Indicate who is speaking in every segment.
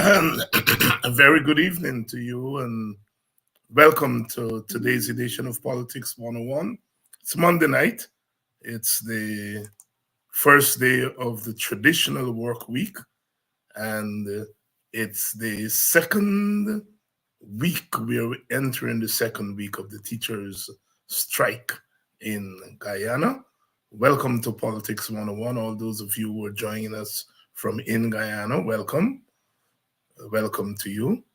Speaker 1: And a very good evening to you, and welcome to today's edition of Politics 101. It's Monday night. It's the first day of the traditional work week, and it's the second week. We're entering the second week of the teachers' strike in Guyana. Welcome to Politics 101. All those of you who are joining us from in Guyana, welcome. Welcome to you.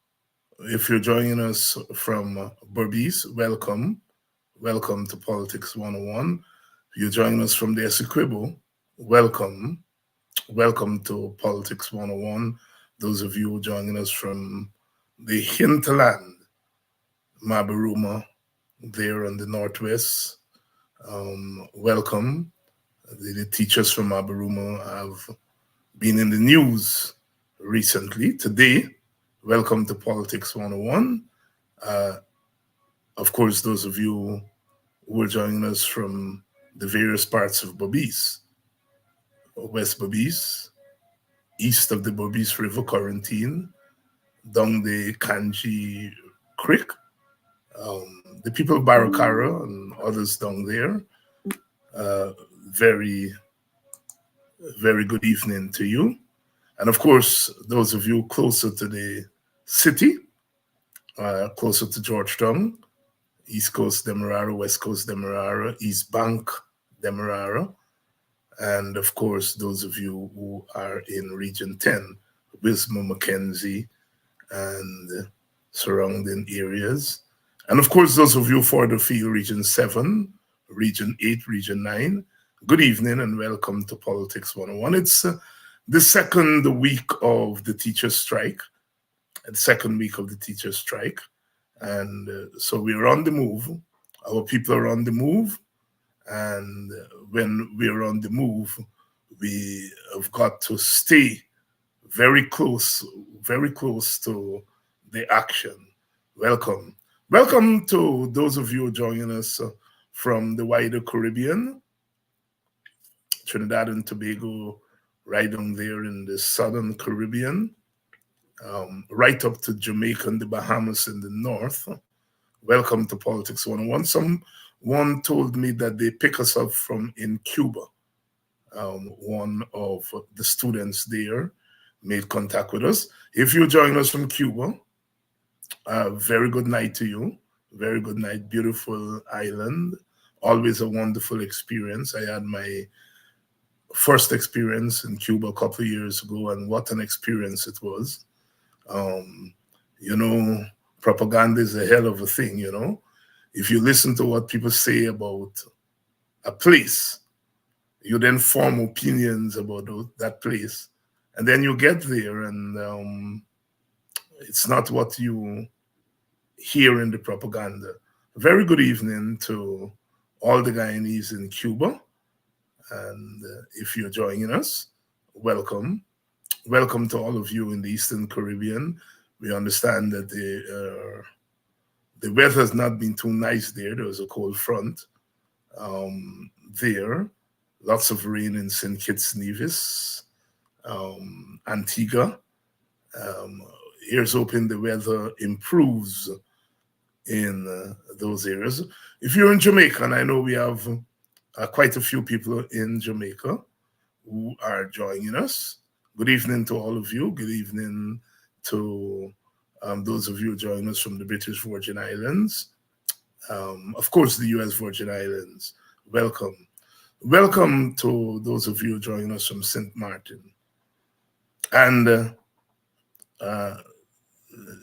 Speaker 1: If you're joining us from Berbice, welcome. Welcome to Politics 101. If you're joining us from the Essequibo, welcome. Welcome to Politics 101. Those of you joining us from the hinterland, Mabaruma, there in the northwest, welcome. The teachers from Mabaruma have been in the news recently. Today, welcome to Politics 101. Of course, those of you who are joining us from the various parts of Berbice, West Berbice, east of the Berbice River Quarantine, down the Kanji Creek, the people of Barakara and others down there, very, very good evening to you. And of course, those of you closer to the city, closer to Georgetown, East Coast Demerara, West Coast Demerara, East Bank Demerara, and of course, those of you who are in Region 10, Wisma, Mackenzie, and surrounding areas. And of course, those of you further afield, Region 7, Region 8, Region 9, good evening and welcome to Politics 101. It's the second week of the teacher strike, and so we're on the move. Our people are on the move, and when we're on the move, we have got to stay very close to the action. Welcome to those of you joining us from the wider Caribbean, Trinidad and Tobago, right down there in the southern Caribbean, right up to Jamaica and the Bahamas in the north. Welcome to Politics 101. Someone told me that they pick us up from in Cuba. One of the students there made contact with us. If you join us from Cuba, very good night to you. Very good night. Beautiful island. Always a wonderful experience. I had my first experience in Cuba a couple of years ago, and what an experience it was. Propaganda is a hell of a thing, If you listen to what people say about a place, you then form opinions about that place, and then you get there, and it's not what you hear in the propaganda. Very good evening to all the Guyanese in Cuba. And if you're joining us, welcome. Welcome to all of you in the Eastern Caribbean. We understand that the weather has not been too nice there. There was a cold front there. Lots of rain in St. Kitts Nevis, Antigua. Here's hoping the weather improves in those areas. If you're in Jamaica, and I know we have quite a few people in Jamaica who are joining us. Good evening to all of you. Good evening to those of you joining us from the British Virgin Islands. Of course, the U.S. Virgin Islands. Welcome. Welcome to those of you joining us from St. Martin. And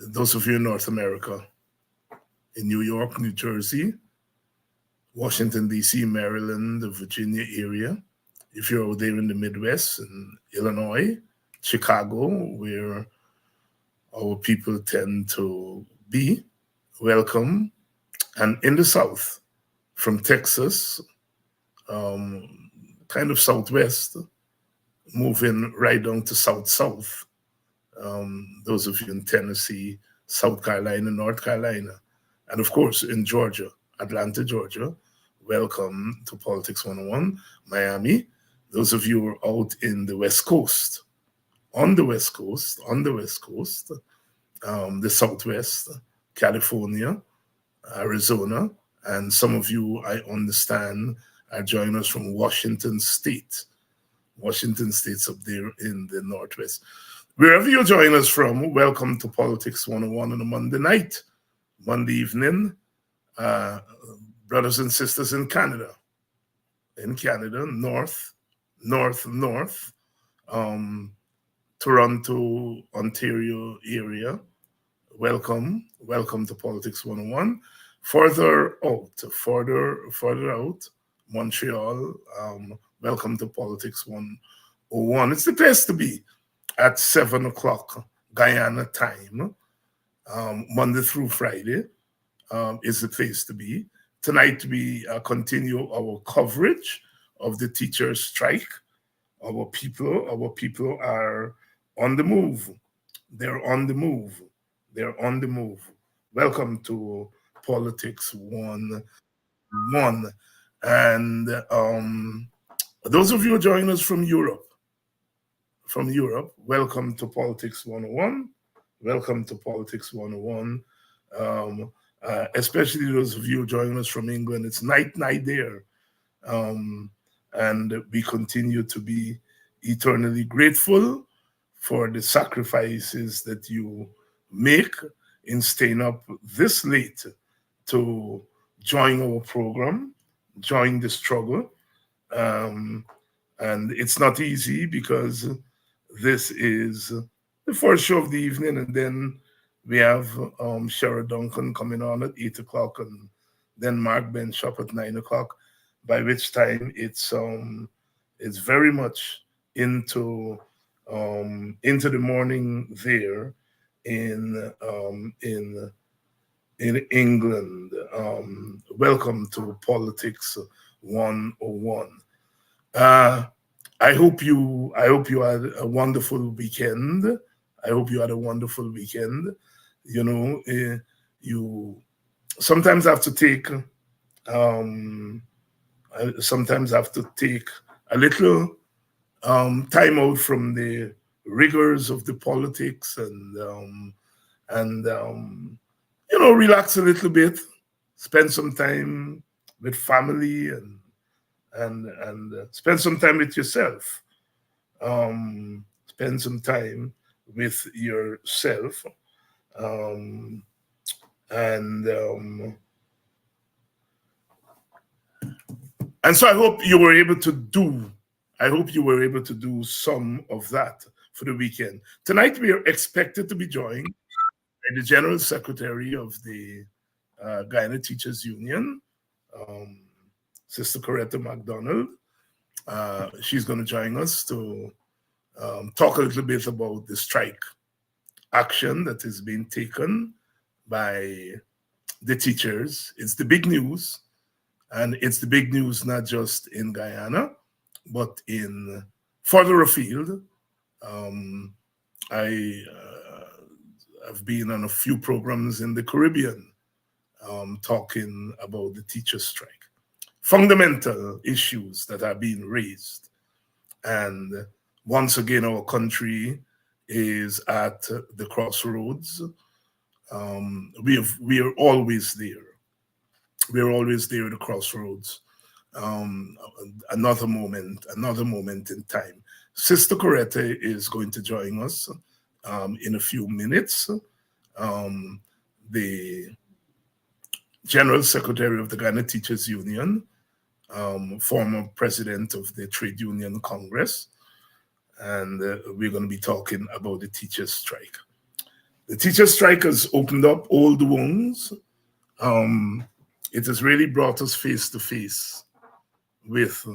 Speaker 1: those of you in North America, in New York, New Jersey, Washington, D.C., Maryland, the Virginia area. If you're out there in the Midwest, in Illinois, Chicago, where our people tend to be, welcome. And in the South, from Texas, kind of Southwest, moving right down to South. Those of you in Tennessee, South Carolina, North Carolina, and of course in Georgia, Atlanta, Georgia, welcome to Politics 101. Miami, those of you who are out in the West Coast, on the West Coast, the Southwest, California, Arizona, and some of you, I understand, are joining us from Washington State. Washington State's up there in the Northwest. Wherever you're joining us from, welcome to Politics 101 on a Monday night, Monday evening. Brothers and sisters in Canada, north, Toronto, Ontario area. Welcome to Politics 101. Further out, Montreal. Welcome to Politics 101. It's the place to be at 7 o'clock Guyana time, Monday through Friday. Is the place to be. Tonight we continue our coverage of the teachers' strike. Our people are on the move. They're on the move. Welcome to Politics 101. And those of you joining us from Europe, welcome to Politics 101. Welcome to Politics 101. Especially those of you joining us from England. It's night there. And we continue to be eternally grateful for the sacrifices that you make in staying up this late to join our program, join the struggle. And it's not easy because this is the first show of the evening, and then we have Shara Duncan coming on at 8 o'clock, and then Mark Benchop at 9 o'clock, by which time it's very much into the morning there in England. Welcome to Politics 101. I hope you had a wonderful weekend. You know, you sometimes have to take a little time out from the rigors of the politics and relax a little bit, spend some time with family and spend some time with yourself. Spend some time with yourself. And so I hope you were able to do some of that for the weekend. Tonight we are expected to be joined by the General Secretary of the Guyana Teachers Union, Sister Coretta McDonald. She's going to join us to talk a little bit about the strike action that is being taken by the teachers. It's the big news, and it's the big news not just in Guyana, but in further afield. I have been on a few programs in the Caribbean talking about the teacher strike, fundamental issues that are being raised. And once again, our country is at the crossroads. We are always there. We're always there at the crossroads. Another moment in time. Sister Coretta is going to join us in a few minutes. The General Secretary of the Guyana Teachers Union, former president of the Trade Union Congress, and we're going to be talking about the teachers' strike. The teachers' strike has opened up old wounds. It has really brought us face to face with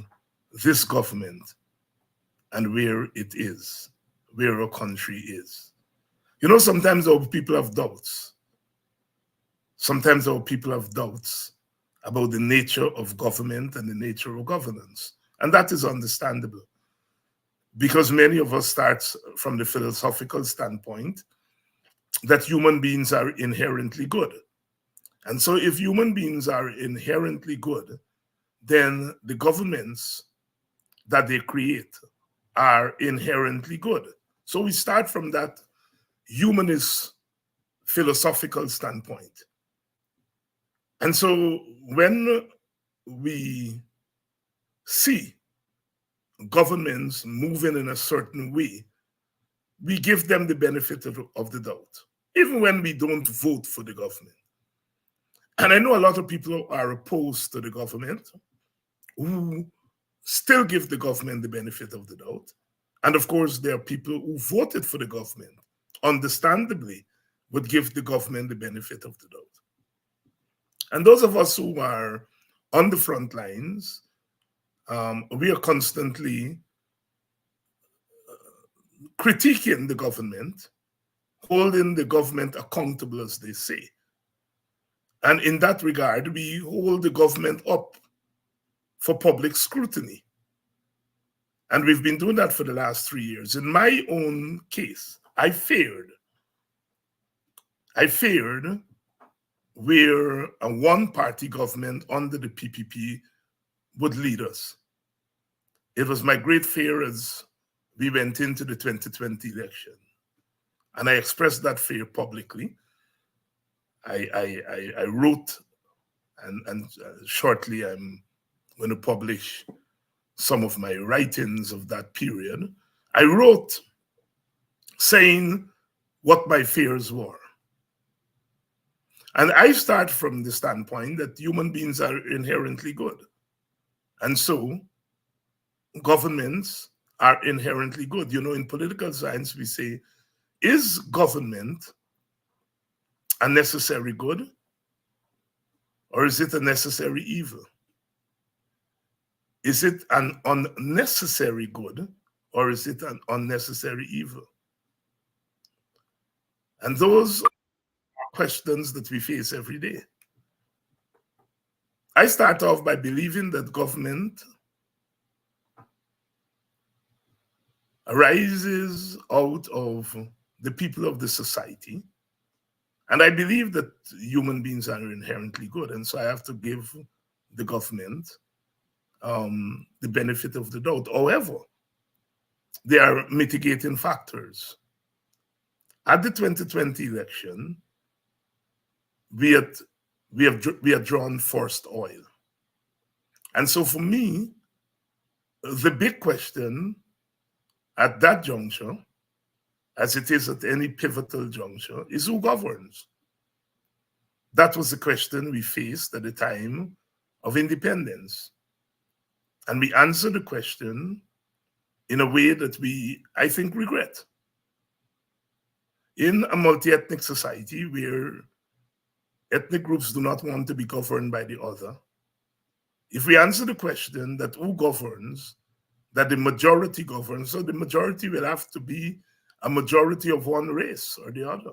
Speaker 1: this government and where it is, where our country is. You know, sometimes our people have doubts. Sometimes our people have doubts about the nature of government and the nature of governance. And that is understandable, because many of us start from the philosophical standpoint that human beings are inherently good. And so if human beings are inherently good, then the governments that they create are inherently good. So we start from that humanist philosophical standpoint. And so when we see governments moving in a certain way, we give them the benefit of the doubt, even when we don't vote for the government. And I know a lot of people are opposed to the government who still give the government the benefit of the doubt. And of course, there are people who voted for the government, understandably, would give the government the benefit of the doubt. And those of us who are on the front lines, we are constantly critiquing the government, holding the government accountable, as they say. And in that regard, we hold the government up for public scrutiny. And we've been doing that for the last 3 years. In my own case, I feared where a one-party government under the PPP would lead us. It was my great fear as we went into the 2020 election. And I expressed that fear publicly. I wrote, and shortly I'm going to publish some of my writings of that period. I wrote saying what my fears were. And I start from the standpoint that human beings are inherently good. And so governments are inherently good. You know, in political science, we say, is government a necessary good, or is it a necessary evil? Is it an unnecessary good, or is it an unnecessary evil? And those are questions that we face every day. I start off by believing that government arises out of the people of the society. And I believe that human beings are inherently good. And so I have to give the government the benefit of the doubt. However, there are mitigating factors. At the 2020 election, we had drawn forced oil. And so for me, the big question at that juncture, as it is at any pivotal juncture, is who governs? That was the question we faced at the time of independence. And we answered the question in a way that we, I think, regret. In a multi-ethnic society where ethnic groups do not want to be governed by the other, if we answer the question that who governs, that the majority governs, so the majority will have to be a majority of one race or the other.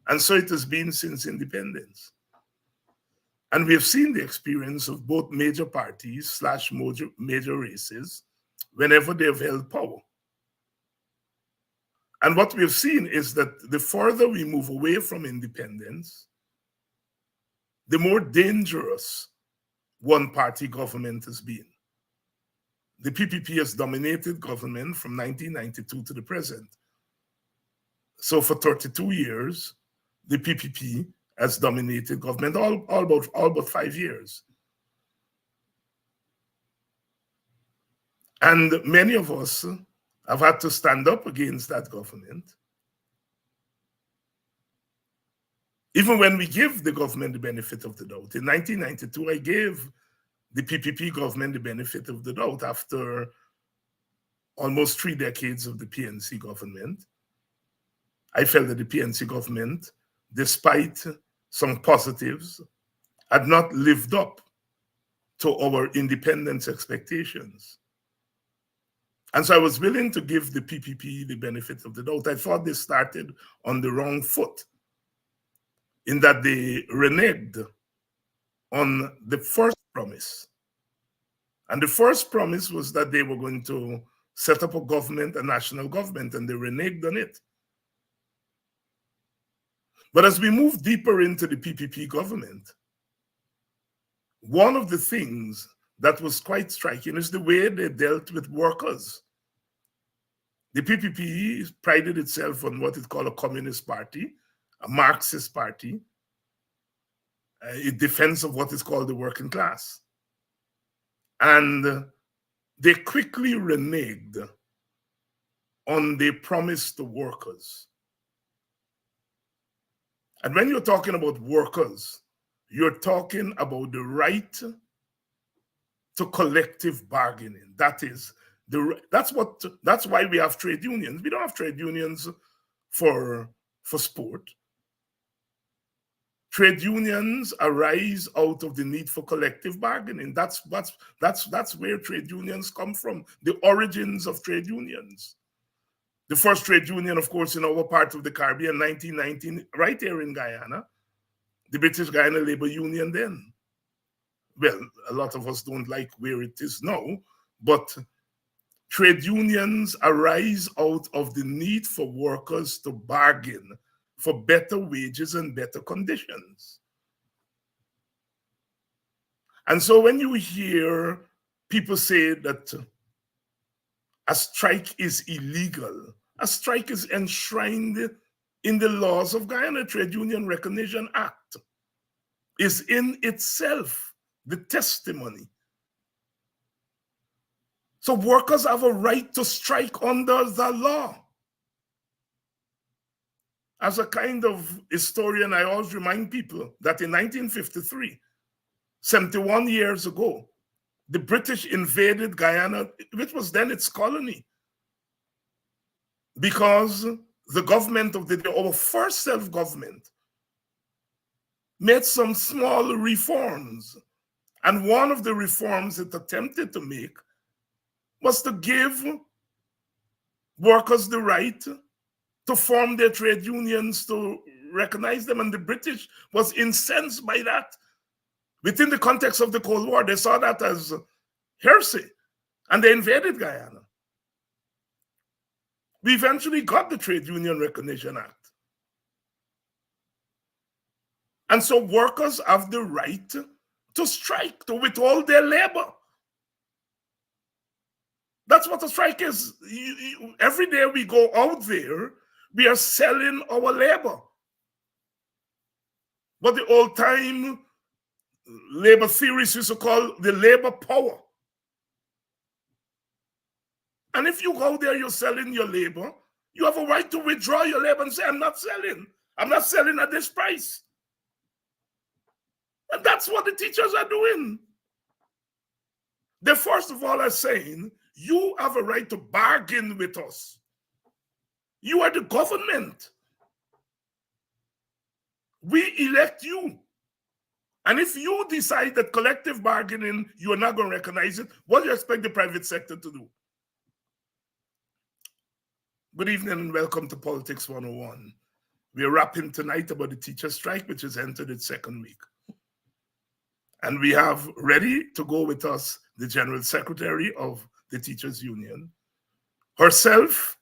Speaker 1: And so it has been since independence. And we have seen the experience of both major parties / major races whenever they have held power. And what we have seen is that the further we move away from independence, the more dangerous one-party government has been. The PPP has dominated government from 1992 to the present. So for 32 years, the PPP has dominated government, all about 5 years. And many of us have had to stand up against that government. Even when we give the government the benefit of the doubt. In 1992, I gave the PPP government the benefit of the doubt after almost 3 decades of the PNC government. I felt that the PNC government, despite some positives, had not lived up to our independence expectations. And so I was willing to give the PPP the benefit of the doubt. I thought they started on the wrong foot in that they reneged on the first promise. And the first promise was that they were going to set up a government, a national government, and they reneged on it. But as we move deeper into the PPP government, one of the things that was quite striking is the way they dealt with workers. The PPP prided itself on what it called a communist party, a Marxist party, in defense of what is called the working class. And they quickly reneged on their promise to workers. And when you're talking about workers, you're talking about the right to collective bargaining. That's why we have trade unions. We don't have trade unions for sport. Trade unions arise out of the need for collective bargaining. That's where trade unions come from, the origins of trade unions. The first trade union, of course, in our part of the Caribbean, 1919, right here in Guyana, the British Guyana Labor Union then. Well, a lot of us don't like where it is now, but trade unions arise out of the need for workers to bargain for better wages and better conditions. And so when you hear people say that a strike is illegal, a strike is enshrined in the laws of Guyana. Trade Union Recognition Act is in itself the testimony. So workers have a right to strike under the law. As a kind of historian, I always remind people that in 1953, 71 years ago, the British invaded Guyana, which was then its colony, because the government of the day, our first self-government, made some small reforms. And one of the reforms it attempted to make was to give workers the right to form their trade unions, to recognize them. And the British was incensed by that. Within the context of the Cold War, they saw that as heresy, and they invaded Guyana. We eventually got the Trade Union Recognition Act. And so workers have the right to strike, to withhold their labor. That's what a strike is. Every day we go out there, we are selling our labor. What the old time labor theorists used to call the labor power. And if you go there, you're selling your labor, you have a right to withdraw your labor and say, I'm not selling. I'm not selling at this price. And that's what the teachers are doing. They first of all are saying, you have a right to bargain with us. You are the government. We elect you. And if you decide that collective bargaining, you are not going to recognize it, what do you expect the private sector to do? Good evening and welcome to Politics 101. We are rapping tonight about the teacher strike, which has entered its second week. And we have ready to go with us the General Secretary of the Teachers Union, herself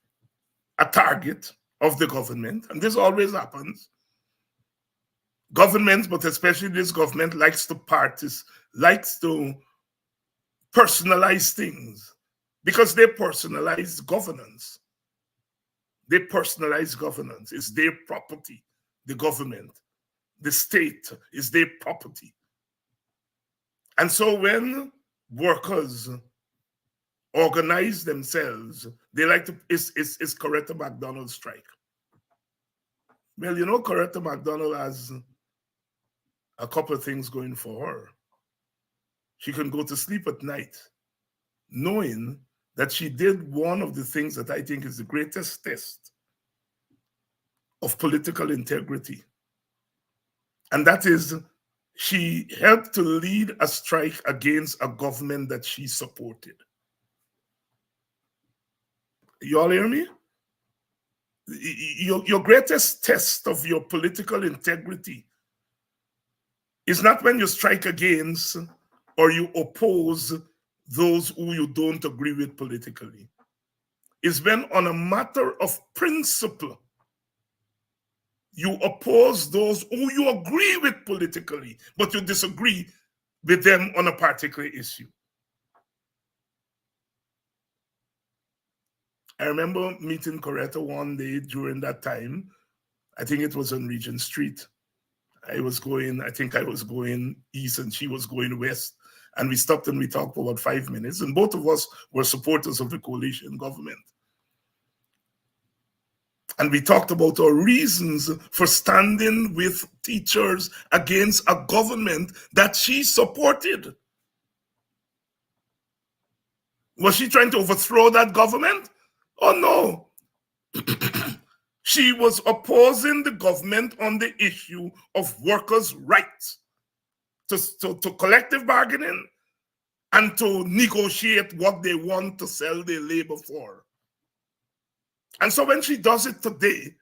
Speaker 1: a target of the government, and this always happens. Governments, but especially this government, likes to personalize things because they personalize governance. They personalize governance. It's their property, the government. The state is their property. And so when workers organize themselves, they like to, it's Coretta McDonald strike. Well, you know, Coretta McDonald has a couple of things going for her. She can go to sleep at night knowing that she did one of the things that I think is the greatest test of political integrity. And that is, she helped to lead a strike against a government that she supported. You all hear me? Your greatest test of your political integrity is not when you strike against or you oppose those who you don't agree with politically. It's when on a matter of principle, you oppose those who you agree with politically, but you disagree with them on a particular issue. I remember meeting Coretta one day during that time. I think it was on Regent Street. I think I was going east and she was going west. And we stopped and we talked for about 5 minutes. And both of us were supporters of the coalition government. And we talked about our reasons for standing with teachers against a government that she supported. Was she trying to overthrow that government? Oh, no. She was opposing the government on the issue of workers' rights to collective bargaining and to negotiate what they want to sell their labor for. And so when she does it today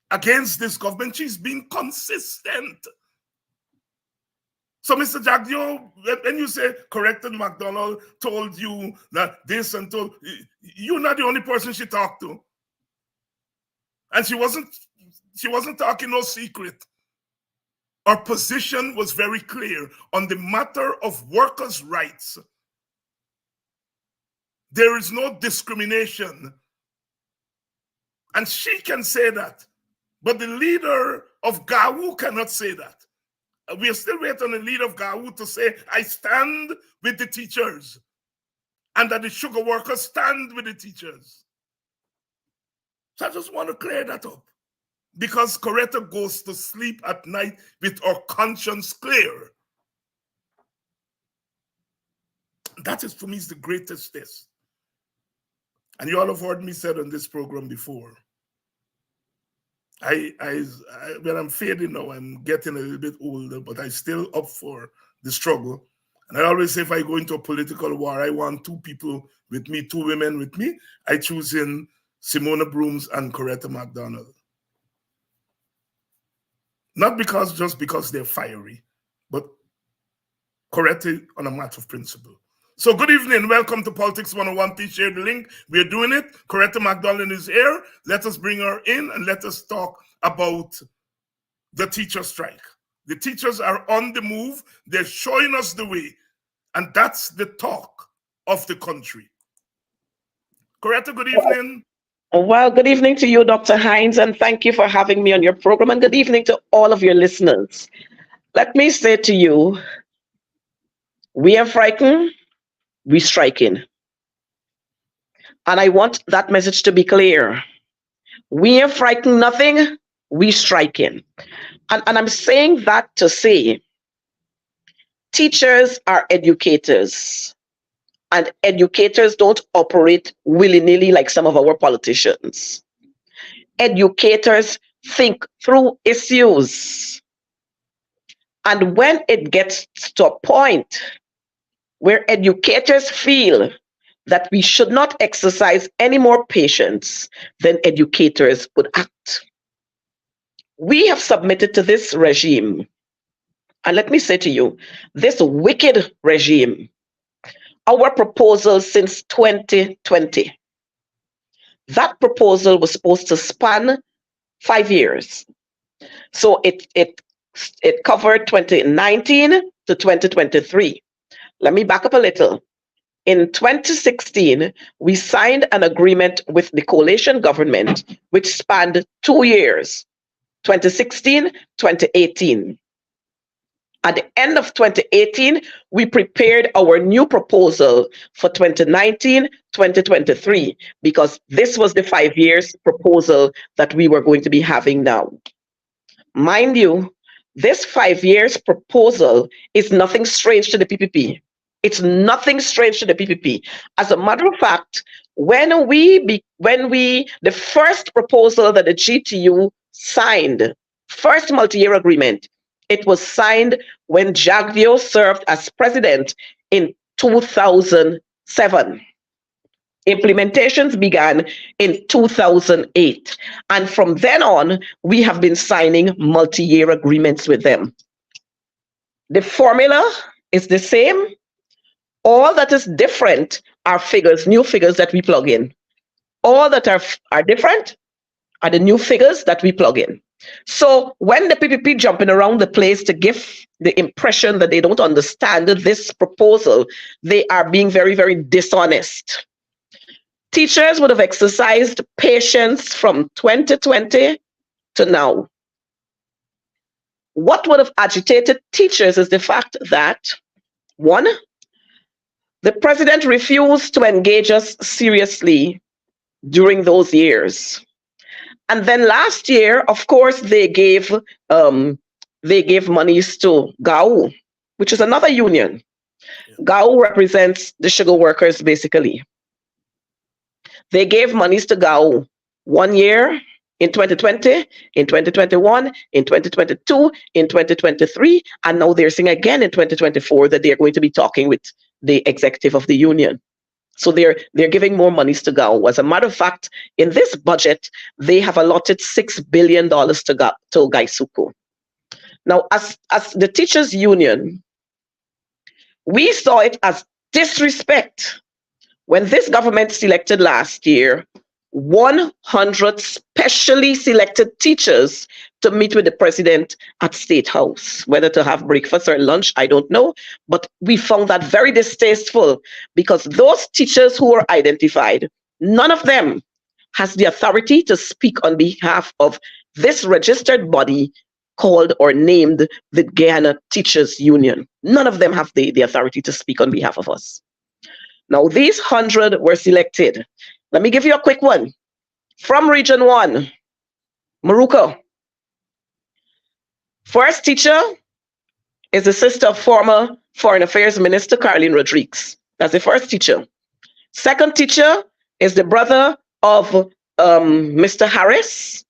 Speaker 1: against this government, she's being consistent. So, Mr. Jagdio, when you say Coretta McDonald told you that this and told, you're not the only person she talked to. And she wasn't talking no secret. Our position was very clear on the matter of workers' rights. There is no discrimination. And she can say that. But the leader of GAWU cannot say that. We are still waiting on the leader of GAWU to say, I stand with the teachers. And that the sugar workers stand with the teachers. So I just want to clear that up. Because Coretta goes to sleep at night with our conscience clear. That is, for me, is the greatest test. And you all have heard me said on this program before. When I'm fading now, I'm getting a little bit older, but I'm still up for the struggle. And I always say if I go into a political war, I want two people with me, two women with me. I choose in Simona Brooms and Coretta McDonald. Not just because they're fiery, but Coretta on a matter of principle. So good evening, welcome to Politics 101. Please share the link. We're doing it. Coretta McDonald is here. Let us bring her in and let us talk about the teacher strike. The teachers are on the move. They're showing us the way. And that's the talk of the country. Coretta, good evening.
Speaker 2: Well, good evening to you, Dr. Hines, and thank you for having me on your program. And good evening to all of your listeners. Let me say to you, we are frightened. We striking. And I want that message to be clear. We are frightened nothing, we striking. And I'm saying that to say, teachers are educators. And educators don't operate willy-nilly like some of our politicians. Educators think through issues. And when it gets to a point where educators feel that we should not exercise any more patience, then educators would act. We have submitted to this regime, and let me say to you, this wicked regime, our proposal since 2020, that proposal was supposed to span 5 years. So it covered 2019 to 2023. Let me back up a little. In 2016, we signed an agreement with the coalition government, which spanned 2 years, 2016, 2018. At the end of 2018, we prepared our new proposal for 2019, 2023, because this was the 5 years proposal that we were going to be having now. Mind you, this 5 years proposal is nothing strange to the PPP. It's nothing strange to the PPP. As a matter of fact, when the first proposal that the GTU signed, first multi-year agreement, it was signed when Jagdio served as president in 2007. Implementations began in 2008. And from then on, we have been signing multi-year agreements with them. The formula is the same. All that is different are figures, new figures that we plug in. All that are different are the new figures that we plug in. So when the PPP jumping around the place to give the impression that they don't understand this proposal, they are being very, very dishonest. teachers would have exercised patience from 2020 to now. What would have agitated teachers is the fact that, one, the president refused to engage us seriously during those years. And then last year, of course, they gave monies to GAU, which is another union. GAU represents the sugar workers, basically. They gave monies to GAU 1 year in 2020, in 2021, in 2022, in 2023, and now they're saying again in 2024 that they're going to be talking with the executive of the union. So they're giving more monies to GAU. As a matter of fact, in this budget, they have allotted $6 billion to Gaisuku. Now, as the teachers' union, we saw it as disrespect when this government selected last year 100 specially selected teachers to meet with the president at State House, whether to have breakfast or lunch, I don't know. But we found that very distasteful because those teachers who were identified, none of them has the authority to speak on behalf of this registered body called or named the Guyana Teachers Union. None of them have the authority to speak on behalf of us. Now, these 100 were selected. Let me give you a quick one. From Region 1, Maruko. First teacher is the sister of former Foreign Affairs Minister Caroline Rodriguez. That's the first teacher. Second teacher is the brother of Mr. Harris,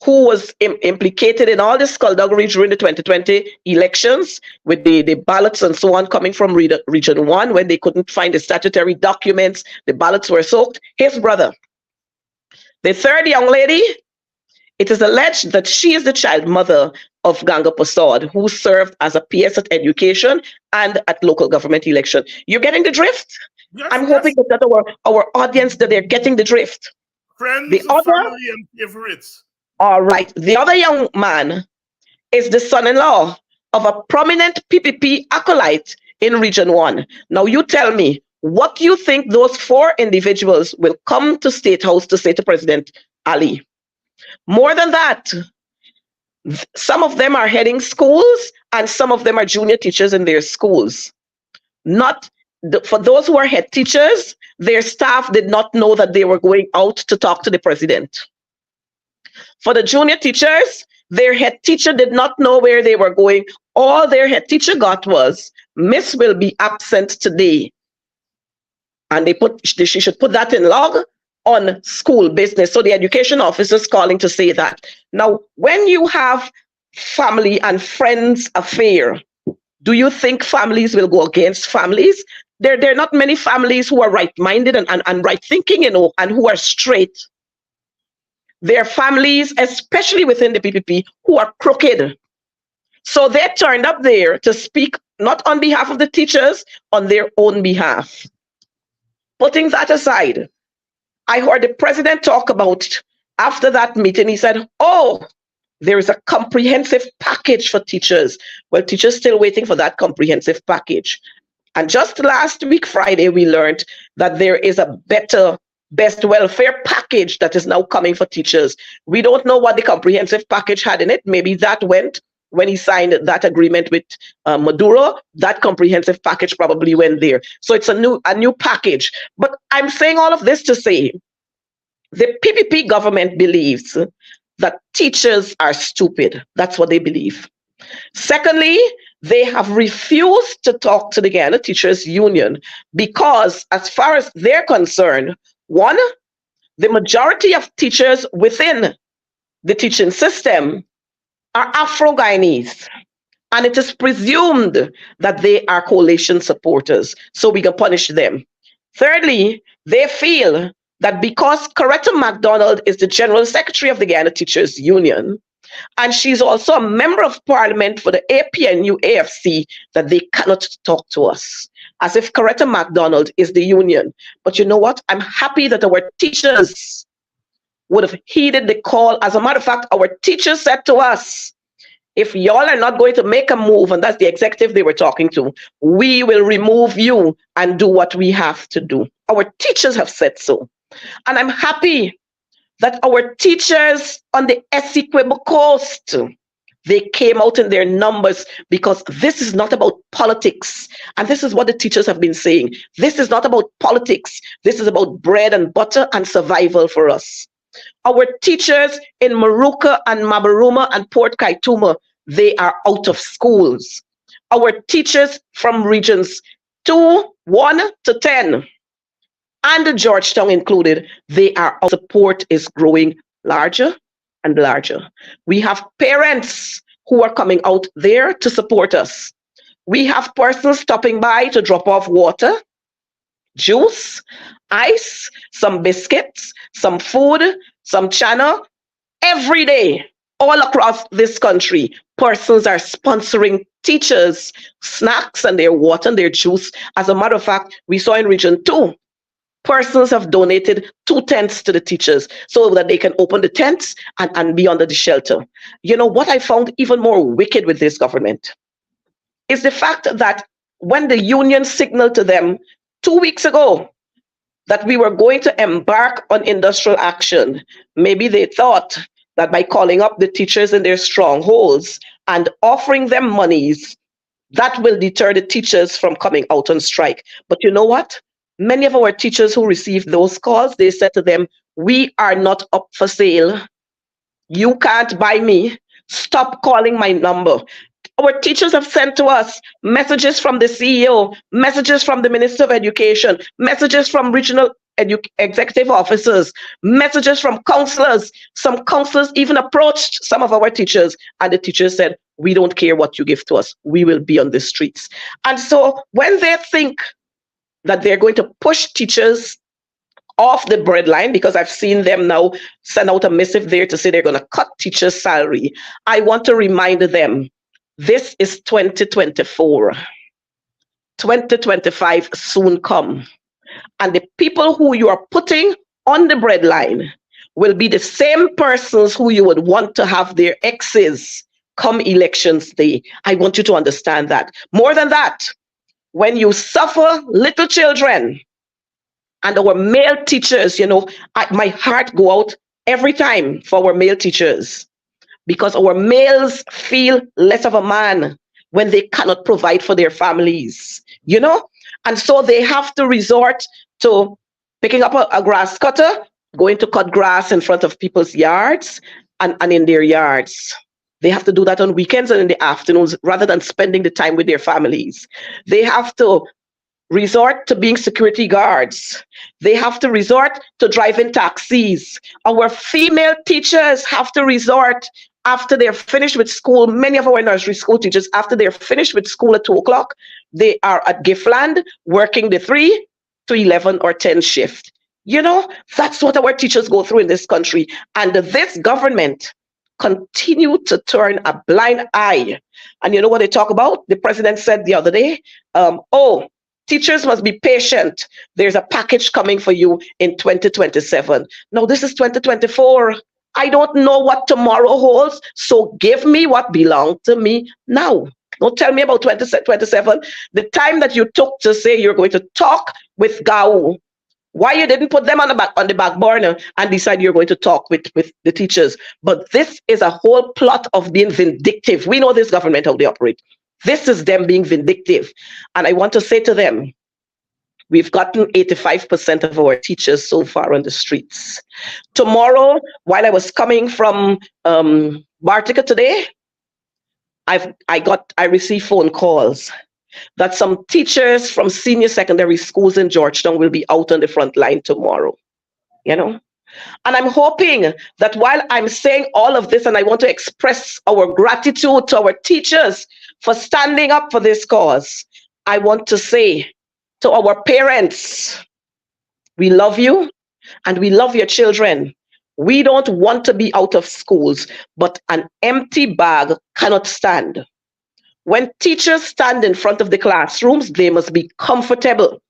Speaker 2: who was implicated in all this skullduggery during the 2020 elections with the ballots and so on coming from Region 1 when they couldn't find the statutory documents, the ballots were soaked. His brother. The third young lady, it is alleged that she is the child mother of Ganga Prasad, who served as a PS at education and at local government election. You're getting the drift?
Speaker 1: Yes,
Speaker 2: I'm hoping that our audience, that they're getting the drift.
Speaker 1: Friends,
Speaker 2: the other,
Speaker 1: family, and favorites.
Speaker 2: All right. The other young man is the son-in-law of a prominent PPP acolyte in Region 1. Now, you tell me, what do you think those 4 individuals will come to State House to say to President Ali? More than that, some of them are heading schools and some of them are junior teachers in their schools. For those who are head teachers, their staff did not know that they were going out to talk to the president. For the junior teachers, their head teacher did not know where they were going. All their head teacher got was, Miss will be absent today. And she should put that in log on school business. So the education officer's calling to say that. Now, when you have family and friends affair, do you think families will go against families? There are not many families who are right-minded and right-thinking, and who are straight. There are families, especially within the PPP, who are crooked. So they turned up there to speak not on behalf of the teachers, on their own behalf. Putting that aside, I heard the president talk about, after that meeting, he said, oh, there is a comprehensive package for teachers. Well, teachers still waiting for that comprehensive package. And just last week, Friday, we learned that there is a best welfare package that is now coming for teachers. We don't know what the comprehensive package had in it. Maybe that went when he signed that agreement with Maduro. That comprehensive package probably went there. So it's a new package. But I'm saying all of this to say, the PPP government believes that teachers are stupid. That's what they believe. Secondly, they have refused to talk to the Guyana Teachers Union because, as far as they're concerned, one, the majority of teachers within the teaching system are Afro-Guyanese, and it is presumed that they are coalition supporters, so we can punish them. Thirdly, they feel that because Coretta McDonald is the General Secretary of the Guyana Teachers Union, and she's also a member of parliament for the APNU AFC, that they cannot talk to us, as if Coretta McDonald is the union. But you know what? I'm happy that our teachers would have heeded the call. As a matter of fact, our teachers said to us, if y'all are not going to make a move, and that's the executive they were talking to, we will remove you and do what we have to do. Our teachers have said so. And I'm happy that our teachers on the Essequibo coast, they came out in their numbers, because this is not about politics. And this is what the teachers have been saying. This is not about politics. This is about bread and butter and survival for us. Our teachers in Maruka and Mabaruma and Port Kaituma, they are out of schools. Our teachers from regions 2, 1 to 10, and Georgetown included, they are out. Support is growing larger and larger. We have parents who are coming out there to support us. We have persons stopping by to drop off water, juice, ice, some biscuits, some food, some chana. Every day, all across this country, persons are sponsoring teachers snacks and their water and their juice. As a matter of fact, we saw in Region 2, persons have donated 2 tents to the teachers so that they can open the tents and be under the shelter. You know, what I found even more wicked with this government is the fact that when the union signaled to them 2 weeks ago that we were going to embark on industrial action, maybe they thought that by calling up the teachers in their strongholds and offering them monies, that will deter the teachers from coming out on strike. But you know what? Many of our teachers who received those calls, they said to them, we are not up for sale. You can't buy me. Stop calling my number. Our teachers have sent to us messages from the CEO, messages from the Minister of Education, messages from regional executive officers, messages from counselors. Some counselors even approached some of our teachers, and the teachers said, we don't care what you give to us. We will be on the streets. And so when they think that they're going to push teachers off the breadline, because I've seen them now send out a missive there to say they're going to cut teachers' salary, I want to remind them, this is 2024. 2025 soon come. And the people who you are putting on the breadline will be the same persons who you would want to have their exes come elections day. I want you to understand that. More than that, when you suffer little children and our male teachers, you know, my heart go out every time for our male teachers, because our males feel less of a man when they cannot provide for their families, you know? And so they have to resort to picking up a grass cutter, going to cut grass in front of people's yards and in their yards. They have to do that on weekends and in the afternoons rather than spending the time with their families. They have to resort to being security guards. They have to resort to driving taxis. Our female teachers have to resort, after they're finished with school, many of our nursery school teachers, after they're finished with school at 2 o'clock, they are at Giftland working the 3 to 11 or 10 shift. You know, that's what our teachers go through in this country. And this government continue to turn a blind eye. And you know what they talk about? The president said the other day, teachers must be patient. There's a package coming for you in 2027. Now, this is 2024. I don't know what tomorrow holds, so give me what belongs to me now. Don't tell me about 2027. The time that you took to say you're going to talk with GAU, why you didn't put them on the back burner and decide you're going to talk with the teachers. But this is a whole plot of being vindictive. We know this government, how they operate. This is them being vindictive. And I want to say to them, we've gotten 85% of our teachers so far on the streets. Tomorrow, while I was coming from Bartica today, I received phone calls that some teachers from senior secondary schools in Georgetown will be out on the front line tomorrow, you know? And I'm hoping that while I'm saying all of this, and I want to express our gratitude to our teachers for standing up for this cause, I want to say to our parents, we love you and we love your children. We don't want to be out of schools, but an empty bag cannot stand. When teachers stand in front of the classrooms, they must be comfortable.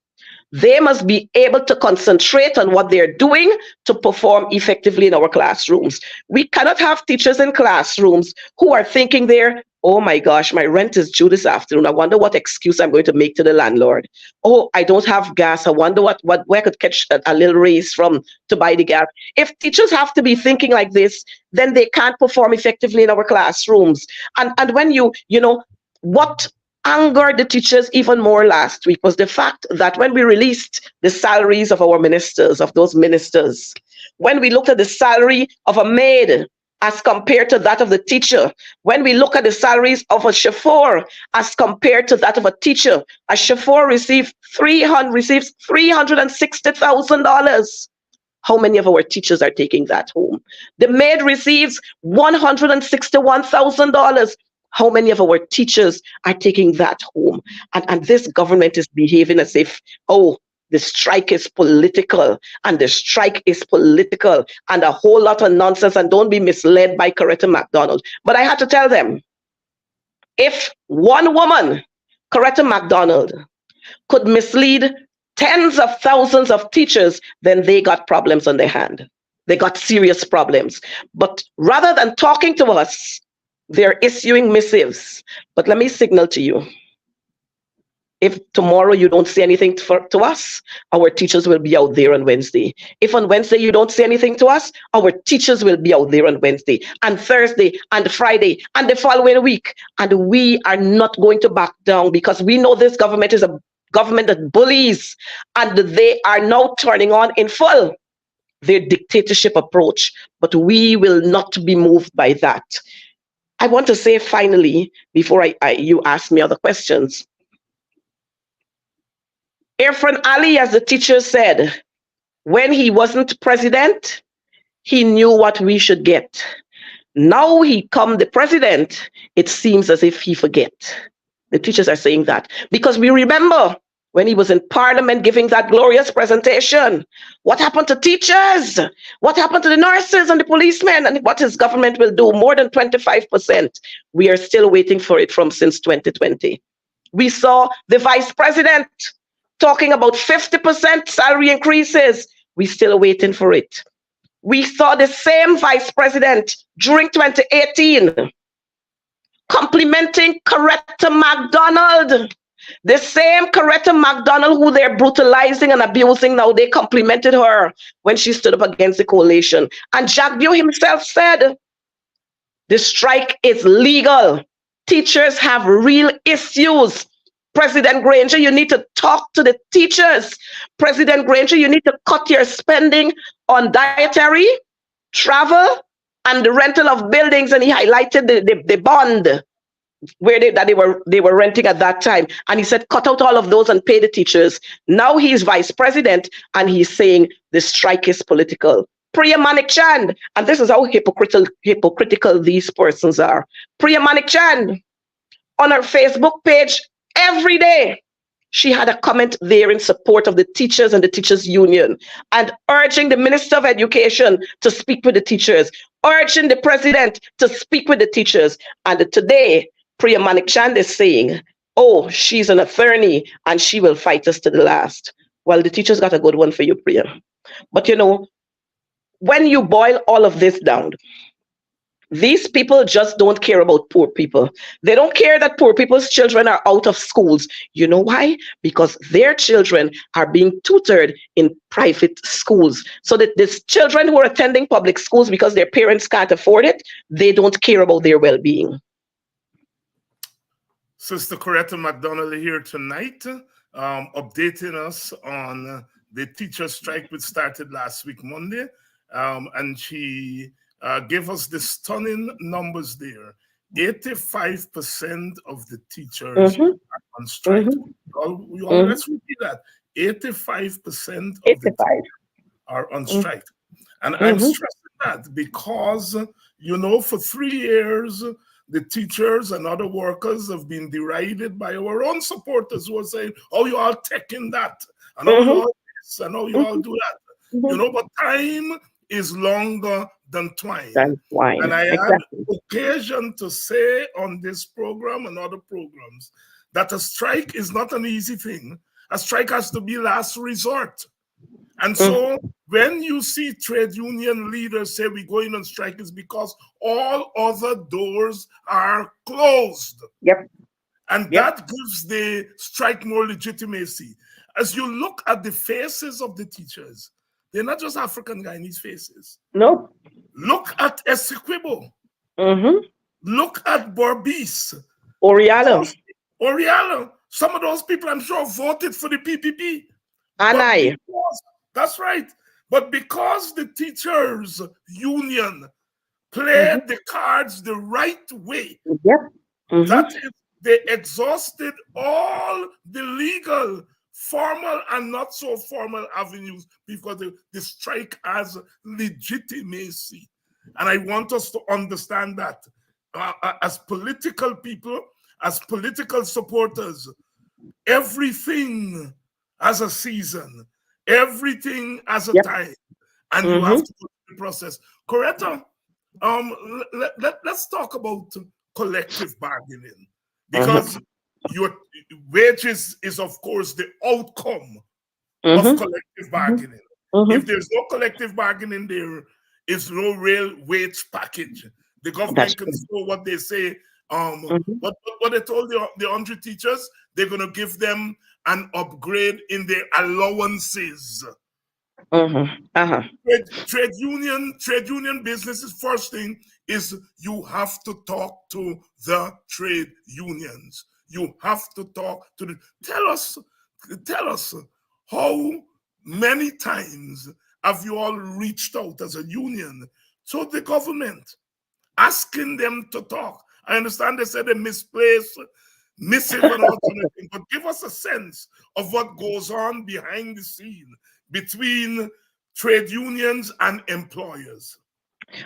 Speaker 2: They must be able to concentrate on what they're doing to perform effectively in our classrooms. We cannot have teachers in classrooms who are thinking they're Oh my gosh, my rent is due this afternoon. I wonder what excuse I'm going to make to the landlord. Oh, I don't have gas. I wonder where I could catch a little raise from to buy the gas. If teachers have to be thinking like this, then they can't perform effectively in our classrooms. And when what angered the teachers even more last week was the fact that when we released the salaries of our ministers, of those ministers, when we looked at the salary of a maid as compared to that of the teacher, when we look at the salaries of a chauffeur as compared to that of a teacher, a chauffeur receives $360,000. How many of our teachers are taking that home? The maid receives $161,000. How many of our teachers are taking that home? And this government is behaving as if, oh, the strike is political, and the strike is political, and a whole lot of nonsense, and don't be misled by Coretta McDonald. But I had to tell them, if one woman, Coretta McDonald, could mislead tens of thousands of teachers, then they got problems on their hand. They got serious problems. But rather than talking to us, they're issuing missives. But let me signal to you, if tomorrow you don't say anything to us, our teachers will be out there on Wednesday. If on Wednesday you don't say anything to us, our teachers will be out there on Wednesday and Thursday and Friday and the following week. And we are not going to back down, because we know this government is a government that bullies, and they are now turning on in full their dictatorship approach. But we will not be moved by that. I want to say finally, before you ask me other questions, Irfan Ali, as the teacher said, when he wasn't president, he knew what we should get. Now he come the president, it seems as if he forget. The teachers are saying that because we remember when he was in parliament giving that glorious presentation, what happened to teachers? What happened to the nurses and the policemen? And what his government will do? More than 25%. We are still waiting for it from since 2020. We saw the vice president talking about 50% salary increases. We're still waiting for it. We saw the same vice president during 2018 complimenting Coretta McDonald. The same Coretta McDonald who they're brutalizing and abusing now, they complimented her when she stood up against the coalition. And Jack Bew himself said, the strike is legal. Teachers have real issues. President Granger, you need to talk to the teachers. President Granger, you need to cut your spending on dietary, travel, and the rental of buildings. And he highlighted the bond where they were renting at that time. And he said, cut out all of those and pay the teachers. Now he's vice president and he's saying the strike is political. Priya Manik Chand, and this is how hypocritical these persons are. Priya Manik Chand, on her Facebook page, every day, she had a comment there in support of the teachers and the teachers union, and urging the Minister of Education to speak with the teachers, urging the president to speak with the teachers. And today, Priya Manik Chand is saying, oh, she's an attorney and she will fight us to the last. Well, the teachers got a good one for you, Priya. But when you boil all of this down, these people just don't care about poor people. They don't care that poor people's children are out of schools. You know why? Because their children are being tutored in private schools. So that these children who are attending public schools because their parents can't afford it, they don't care about their well-being.
Speaker 1: Sister Coretta McDonald here tonight, updating us on the teacher strike which started last week, Monday. And she gave us the stunning numbers there. 85% of the teachers are on strike. Let's repeat that. 85% of the teachers are on strike. And I'm stressing that because, for 3 years, the teachers and other workers have been derided by our own supporters who are saying, oh, you all taking that, and oh, you all this, and oh, you all do that. But time is longer than twine. And I had occasion to say on this program and other programs that a strike is not an easy thing. A strike has to be last resort. And so when you see trade union leaders say we're going on strike, it's because all other doors are closed.
Speaker 2: Yep.
Speaker 1: And
Speaker 2: Yep.
Speaker 1: that gives the strike more legitimacy. As you look at the faces of the teachers, they're not just African Guyanese faces.
Speaker 2: No.
Speaker 1: Look at Essequibo.
Speaker 2: Mm-hmm.
Speaker 1: Look at Borbis.
Speaker 2: Orialo.
Speaker 1: Orialo. Some of those people, I'm sure, voted for the PPP.
Speaker 2: Anai.
Speaker 1: That's right. But because the teachers' union played the cards the right way,
Speaker 2: yep.
Speaker 1: That is, they exhausted all the legal, formal, and not so formal avenues because the strike has legitimacy. And I want us to understand that as political people, as political supporters, everything has a season, everything has a time, and you have to go through the process. Coretta, let's talk about collective bargaining, because your wages is, of course, the outcome of collective bargaining. If there's no collective bargaining, there is no real wage package. The government can do what they say. What they told the 100 teachers, they're going to give them an upgrade in their allowances. Trade union businesses, first thing is you have to talk to the trade unions. You have to talk to the. Tell us how many times have you all reached out as a union to the government, asking them to talk? I understand they said they misplaced, missive and all kind of thing, but give us a sense of what goes on behind the scene between trade unions and employers.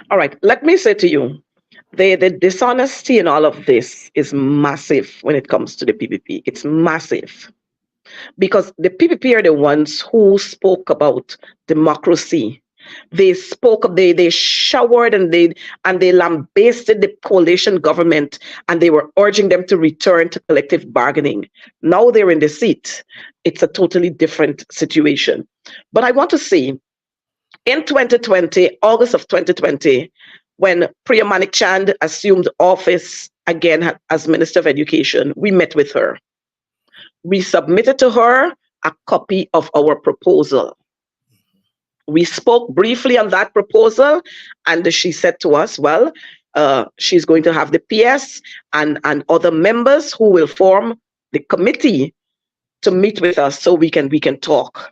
Speaker 2: All right, let me say to you, the dishonesty in all of this is massive when it comes to the PPP. It's massive. Because the PPP are the ones who spoke about democracy. They showered and they lambasted the coalition government, and they were urging them to return to collective bargaining. Now they're in the seat. It's a totally different situation. But I want to say, in 2020, August of 2020, when Priya Manikchand assumed office again as Minister of Education, we met with her. We submitted to her a copy of our proposal. We spoke briefly on that proposal, and she said to us, well, she's going to have the PS and other members who will form the committee to meet with us so we can talk.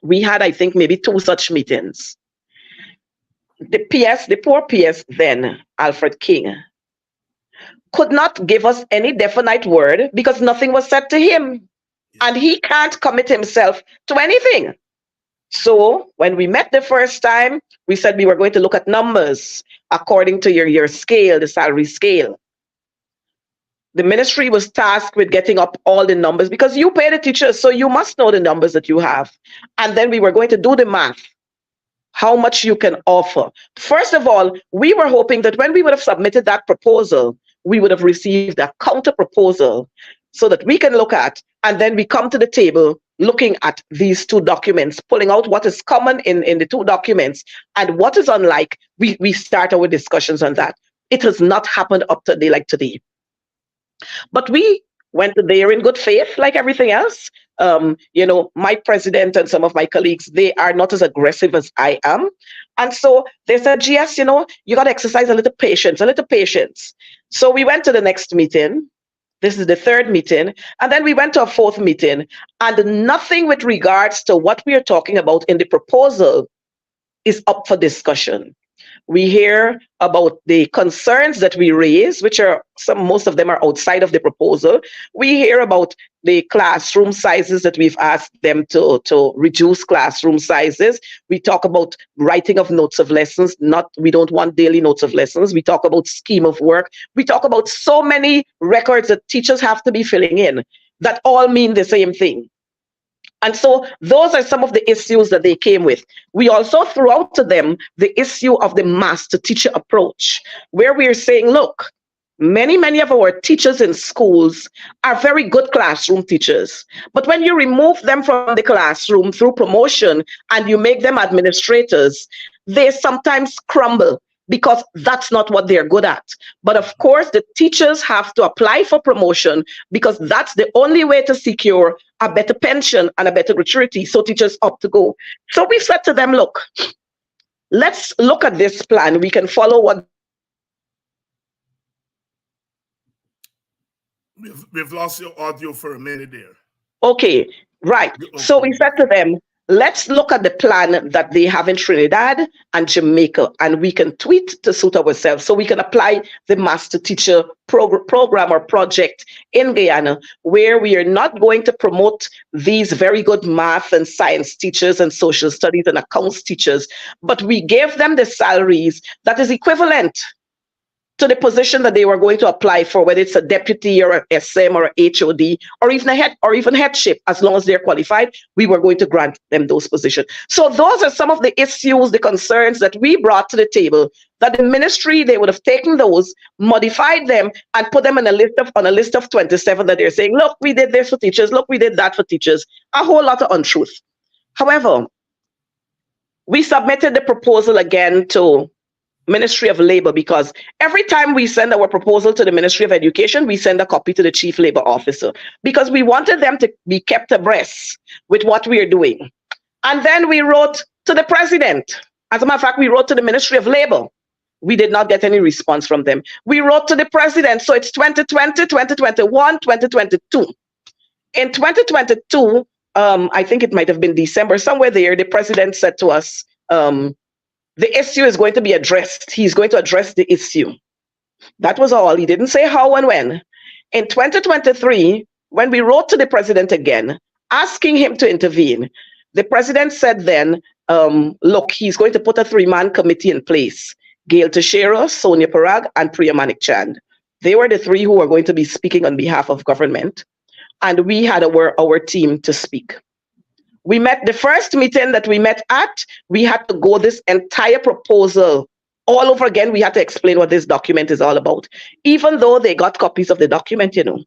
Speaker 2: We had, I think, maybe 2 such meetings. The poor PS then, Alfred King, could not give us any definite word because nothing was said to him. And he can't commit himself to anything. So when we met the first time, we said we were going to look at numbers according to your scale, the salary scale. The ministry was tasked with getting up all the numbers because you pay the teachers, so you must know the numbers that you have. And then we were going to do the math, how much you can offer. First of all, we were hoping that when we would have submitted that proposal, we would have received a counter proposal so that we can look at, and then we come to the table looking at these 2 documents, pulling out what is common in the 2 documents and what is unlike. We start our discussions on that. It has not happened up to today. But we went there in good faith, like everything else. My president and some of my colleagues, they are not as aggressive as I am. And so they said, GS, you got to exercise a little patience. So we went to the next meeting. This is the 3rd meeting. And then we went to a 4th meeting, and nothing with regards to what we are talking about in the proposal is up for discussion. We hear about the concerns that we raise, which are most of them are outside of the proposal. We hear about the classroom sizes that we've asked them to reduce classroom sizes. We talk about writing of notes of lessons. We don't want daily notes of lessons. We talk about scheme of work. We talk about so many records that teachers have to be filling in that all mean the same thing. And so those are some of the issues that they came with. We also threw out to them the issue of the master teacher approach, where we are saying, look, Many of our teachers in schools are very good classroom teachers. But when you remove them from the classroom through promotion and you make them administrators, they sometimes crumble because that's not what they're good at. But of course, the teachers have to apply for promotion because that's the only way to secure a better pension and a better gratuity. So teachers opt to go. So we said to them, look, let's look at this plan. We can follow what
Speaker 1: we've lost your audio for a minute there.
Speaker 2: Okay, right.
Speaker 1: Okay.
Speaker 2: So we said to them, let's look at the plan that they have in Trinidad and Jamaica, and we can tweak to suit ourselves. So we can apply the master teacher program or project in Guyana, where we are not going to promote these very good math and science teachers and social studies and accounts teachers, but we gave them the salaries that is equivalent to the position that they were going to apply for, whether it's a deputy or a SM or a HOD or even a head or even headship, as long as they're qualified, we were going to grant them those positions. So those are some of the issues, the concerns that we brought to the table, that the ministry, they would have taken those, modified them, and put them on a list of 27 that they're saying, look, we did this for teachers, look, we did that for teachers. A whole lot of untruth. However, we submitted the proposal again to Ministry of Labor, because every time we send our proposal to the Ministry of Education, we send a copy to the Chief Labor Officer, because we wanted them to be kept abreast with what we are doing. And then we wrote to the President. As a matter of fact, we wrote to the Ministry of Labor. We did not get any response from them. We wrote to the President. So it's 2020, 2021, 2022. In 2022, I think it might have been December, somewhere there, the President said to us, the issue is going to be addressed. He's going to address the issue. That was all. He didn't say how and when. In 2023, when we wrote to the President again, asking him to intervene, the President said then, look, he's going to put a 3-man committee in place. Gail Teixeira, Sonia Parag, and Priya Manik Chand. They were the 3 who were going to be speaking on behalf of government. And we had our team to speak. We met, the first meeting that we met at, we had to go this entire proposal all over again. We had to explain what this document is all about, even though they got copies of the document, you know.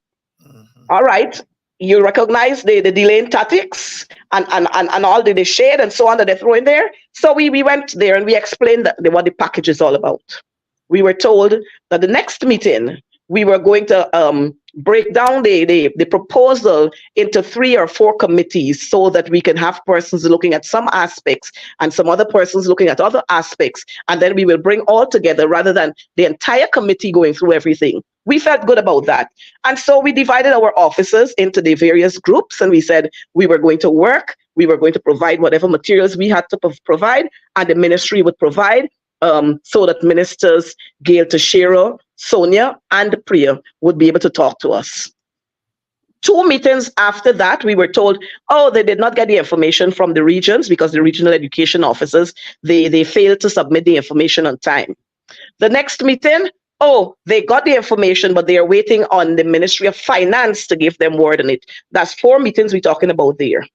Speaker 2: All right, you recognize the delaying tactics and all the shade and so on that they throw in there. So we went there and we explained what the package is all about. We were told that the next meeting, we were going to break down the proposal into 3 or 4 committees so that we can have persons looking at some aspects and some other persons looking at other aspects. And then we will bring all together rather than the entire committee going through everything. We felt good about that. And so we divided our officers into the various groups, and we said we were going to work, we were going to provide whatever materials we had to provide, and the ministry would provide, so that Ministers Gail Teixeira, Sonia, and Priya would be able to talk to us. 2 meetings after that, we were told, oh, they did not get the information from the regions because the regional education officers, they failed to submit the information on time. The next meeting, oh, they got the information, but they are waiting on the Ministry of Finance to give them word on it. That's 4 meetings we're talking about there.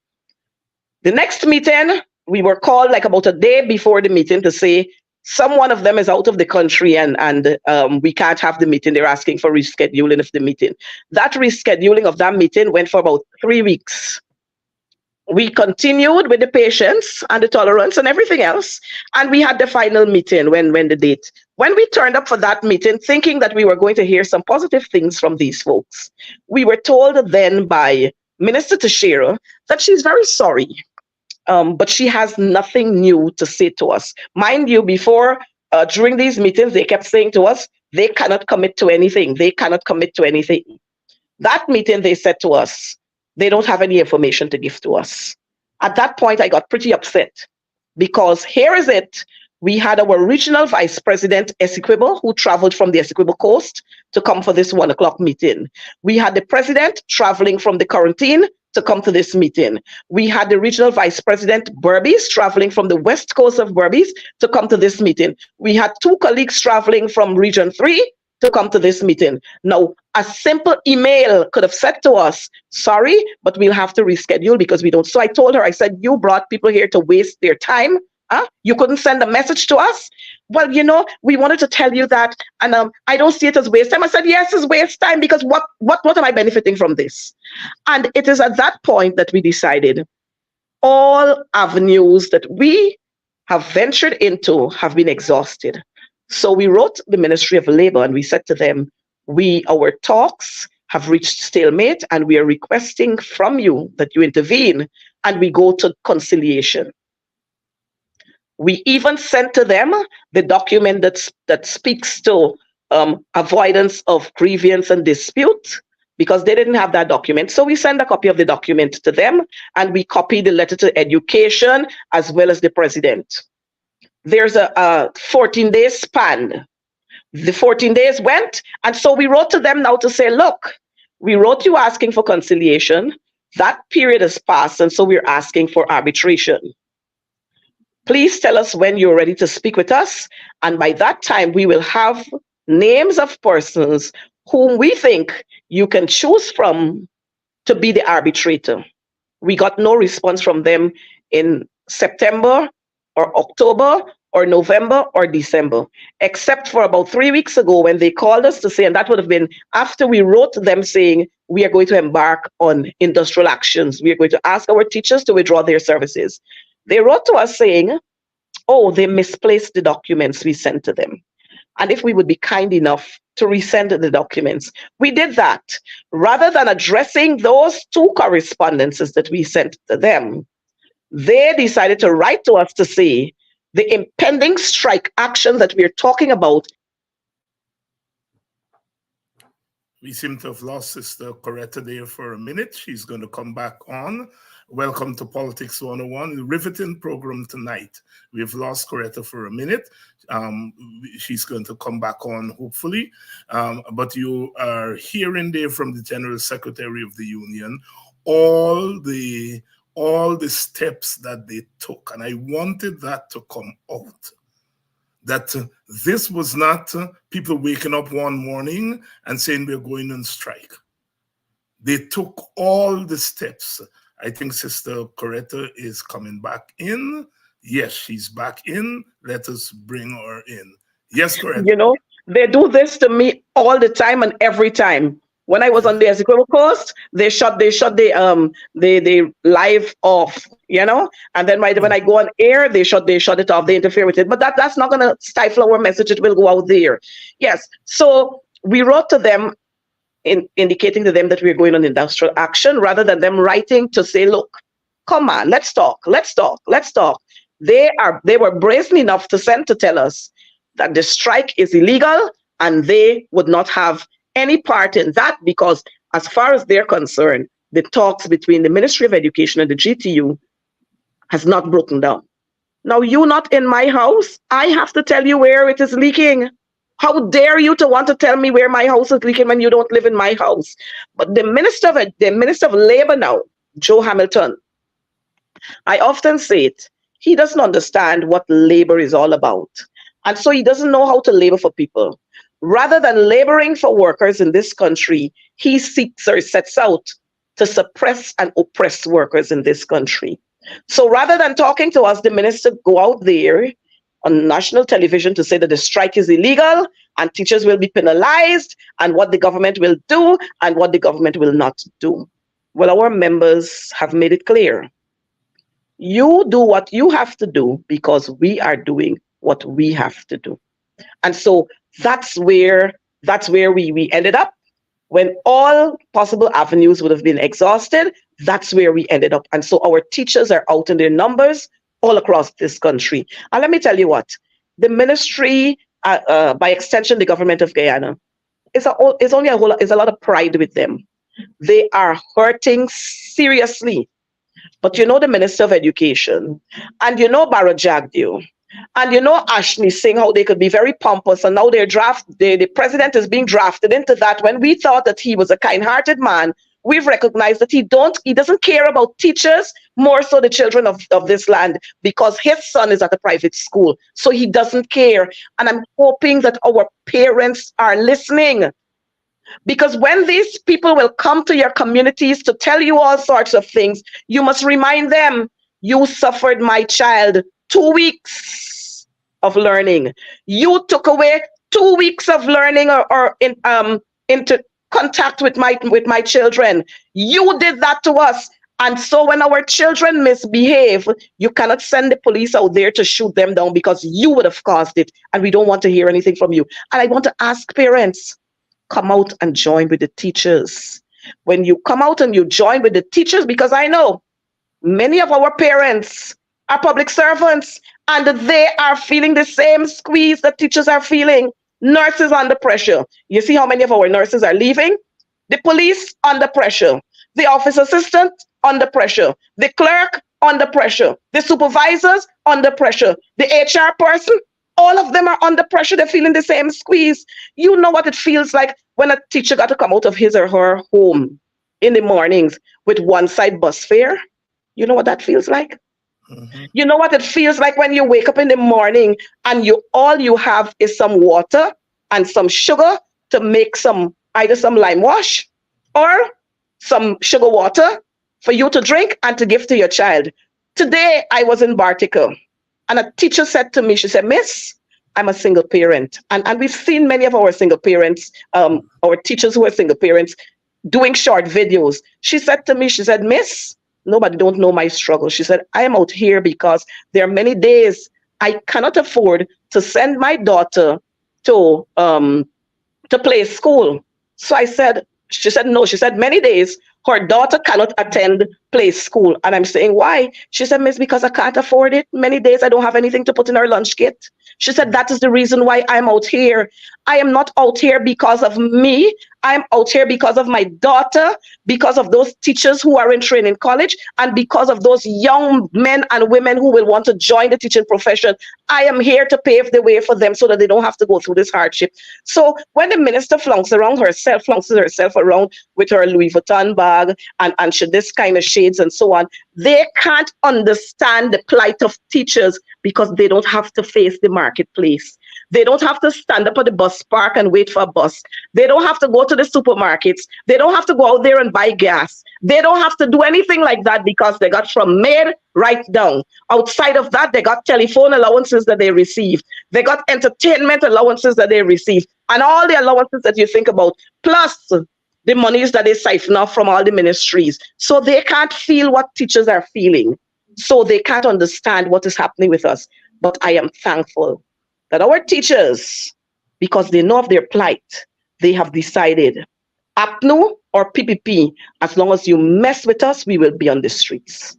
Speaker 2: The next meeting, we were called like about a day before the meeting to say, one of them is out of the country and we can't have the meeting. They're asking for rescheduling of the meeting. That rescheduling of that meeting went for about 3 weeks. We continued with the patience and the tolerance and everything else. And we had the final meeting when the date. When we turned up for that meeting, thinking that we were going to hear some positive things from these folks, we were told then by Minister Teixeira that she's very sorry. But she has nothing new to say to us. Mind you, before, during these meetings, they kept saying to us, they cannot commit to anything. They cannot commit to anything. That meeting, they said to us, they don't have any information to give to us. At that point, I got pretty upset because here is it. We had our regional vice president, Essequibo, who traveled from the Essequibo coast to come for this 1 o'clock meeting. We had the president traveling from the quarantine to come to this meeting. We had the regional vice president, Berbice, traveling from the west coast of Berbice to come to this meeting. We had 2 colleagues traveling from Region 3 to come to this meeting. Now, a simple email could have said to us, sorry, but we'll have to reschedule because we don't. So I told her, I said, you brought people here to waste their time. You couldn't send a message to us. well, we wanted to tell you that, and I don't see it as waste time. I said, yes, it's waste time, because what am I benefiting from this? And it is at that point that we decided all avenues that we have ventured into have been exhausted. So we wrote the Ministry of Labor and we said to them, our talks have reached stalemate and we are requesting from you that you intervene and we go to conciliation. We even sent to them the document that speaks to avoidance of grievance and dispute, because they didn't have that document. So we sent a copy of the document to them and we copied the letter to education as well as the president. There's a 14-day span. The 14 days went, and so we wrote to them now to say, look, we wrote you asking for conciliation. That period has passed, and so we're asking for arbitration. Please tell us when you're ready to speak with us, and by that time we will have names of persons whom we think you can choose from to be the arbitrator. We got no response from them in September or October or November or December, except for about 3 weeks ago when they called us to say, and that would have been after we wrote to them saying, we are going to embark on industrial actions. We are going to ask our teachers to withdraw their services. They wrote to us saying, oh, they misplaced the documents we sent to them. And if we would be kind enough to resend the documents. We did that. Rather than addressing those two correspondences that we sent to them, they decided to write to us to say the impending strike action that we're talking about.
Speaker 1: We seem to have lost Sister Coretta there for a minute. She's going to come back on. Welcome to Politics 101, the riveting program tonight. We've lost Coretta for a minute. She's going to come back on, hopefully. But you are hearing there from the General Secretary of the Union all the steps that they took. And I wanted that to come out. That this was not people waking up one morning and saying we're going on strike. They took all the steps. I think Sister Coretta is coming back in. Yes, she's back in. Let us bring her in. Yes, Coretta.
Speaker 2: You know, they do this to me all the time and every time. When I was on the Essequibo Coast, they shut the live off, you know, and then when I go on air, they shut it off, they interfere with it. But that's not going to stifle our message. It will go out there. Yes. So we wrote to them indicating to them that we're going on industrial action rather than them writing to say, look, come on, let's talk. They were brazen enough to send to tell us that the strike is illegal and they would not have any part in that, because as far as they're concerned, the talks between the Ministry of Education and the GTU has not broken down. Now, you not in my house, I have to tell you where it is leaking. How dare you to want to tell me where my house is leaking when you don't live in my house? But the Minister of Labor now, Joe Hamilton, I often say it, he doesn't understand what labor is all about. And so he doesn't know how to labor for people. Rather than laboring for workers in this country, he seeks or sets out to suppress and oppress workers in this country. So rather than talking to us, the minister go out there on national television to say that the strike is illegal and teachers will be penalized and what the government will do and what the government will not do. Well, our members have made it clear. You do what you have to do because we are doing what we have to do. And so that's where we ended up. When all possible avenues would have been exhausted, that's where we ended up. And so our teachers are out in their numbers all across this country. And let me tell you what, the ministry, by extension, the government of Guyana, is a lot of pride with them. They are hurting seriously. But you know the Minister of Education, and you know Barra Jagdeo, and you know Ashley Singh, how they could be very pompous, and now the president is being drafted into that. When we thought that he was a kind-hearted man, we've recognized that he doesn't care about teachers, more so the children of this land, because his son is at a private school, so he doesn't care. And I'm hoping that our parents are listening. Because when these people will come to your communities to tell you all sorts of things, you must remind them, you suffered my child 2 weeks of learning. You took away 2 weeks of learning or into contact with my children. You did that to us. And so when our children misbehave, you cannot send the police out there to shoot them down because you would have caused it. And we don't want to hear anything from you. And I want to ask parents, come out and join with the teachers. When you come out and you join with the teachers, because I know many of our parents are public servants and they are feeling the same squeeze that teachers are feeling. Nurses under pressure. You see how many of our nurses are leaving? The police under pressure. The office assistant under pressure. The clerk under pressure. The supervisors under pressure. The HR person, all of them are under pressure. They're feeling the same squeeze. You know what it feels like when a teacher got to come out of his or her home in the mornings with one side bus fare? You know what that feels like? Mm-hmm. You know what it feels like when you wake up in the morning and all you have is some water and some sugar to make either some lime wash or some sugar water for you to drink and to give to your child. Today I was in Bartica and a teacher said to me, she said, Miss, I'm a single parent. And we've seen many of our single parents, our teachers who are single parents, doing short videos. She said to me, she said, Miss, nobody don't know my struggle. She said, I am out here because there are many days I cannot afford to send my daughter to play school. So she said, no. She said, many days her daughter cannot attend play school. And I'm saying, why? She said, Miss, because I can't afford it. Many days I don't have anything to put in her lunch kit. She said, that is the reason why I'm out here. I am not out here because of me. I'm out here because of my daughter, because of those teachers who are in training college, and because of those young men and women who will want to join the teaching profession. I am here to pave the way for them so that they don't have to go through this hardship. So when the minister flounces herself around with her Louis Vuitton bag and this kind of shades and so on, they can't understand the plight of teachers because they don't have to face the marketplace. They don't have to stand up at the bus park and wait for a bus. They don't have to go to the supermarkets. They don't have to go out there and buy gas. They don't have to do anything like that because they got from maid right down. Outside of that, they got telephone allowances that they receive. They got entertainment allowances that they receive. And all the allowances that you think about, plus the monies that they siphon off from all the ministries. So they can't feel what teachers are feeling. So they can't understand what is happening with us. But I am thankful that our teachers, because they know of their plight, they have decided, APNU or PPP, as long as you mess with us, we will be on the streets.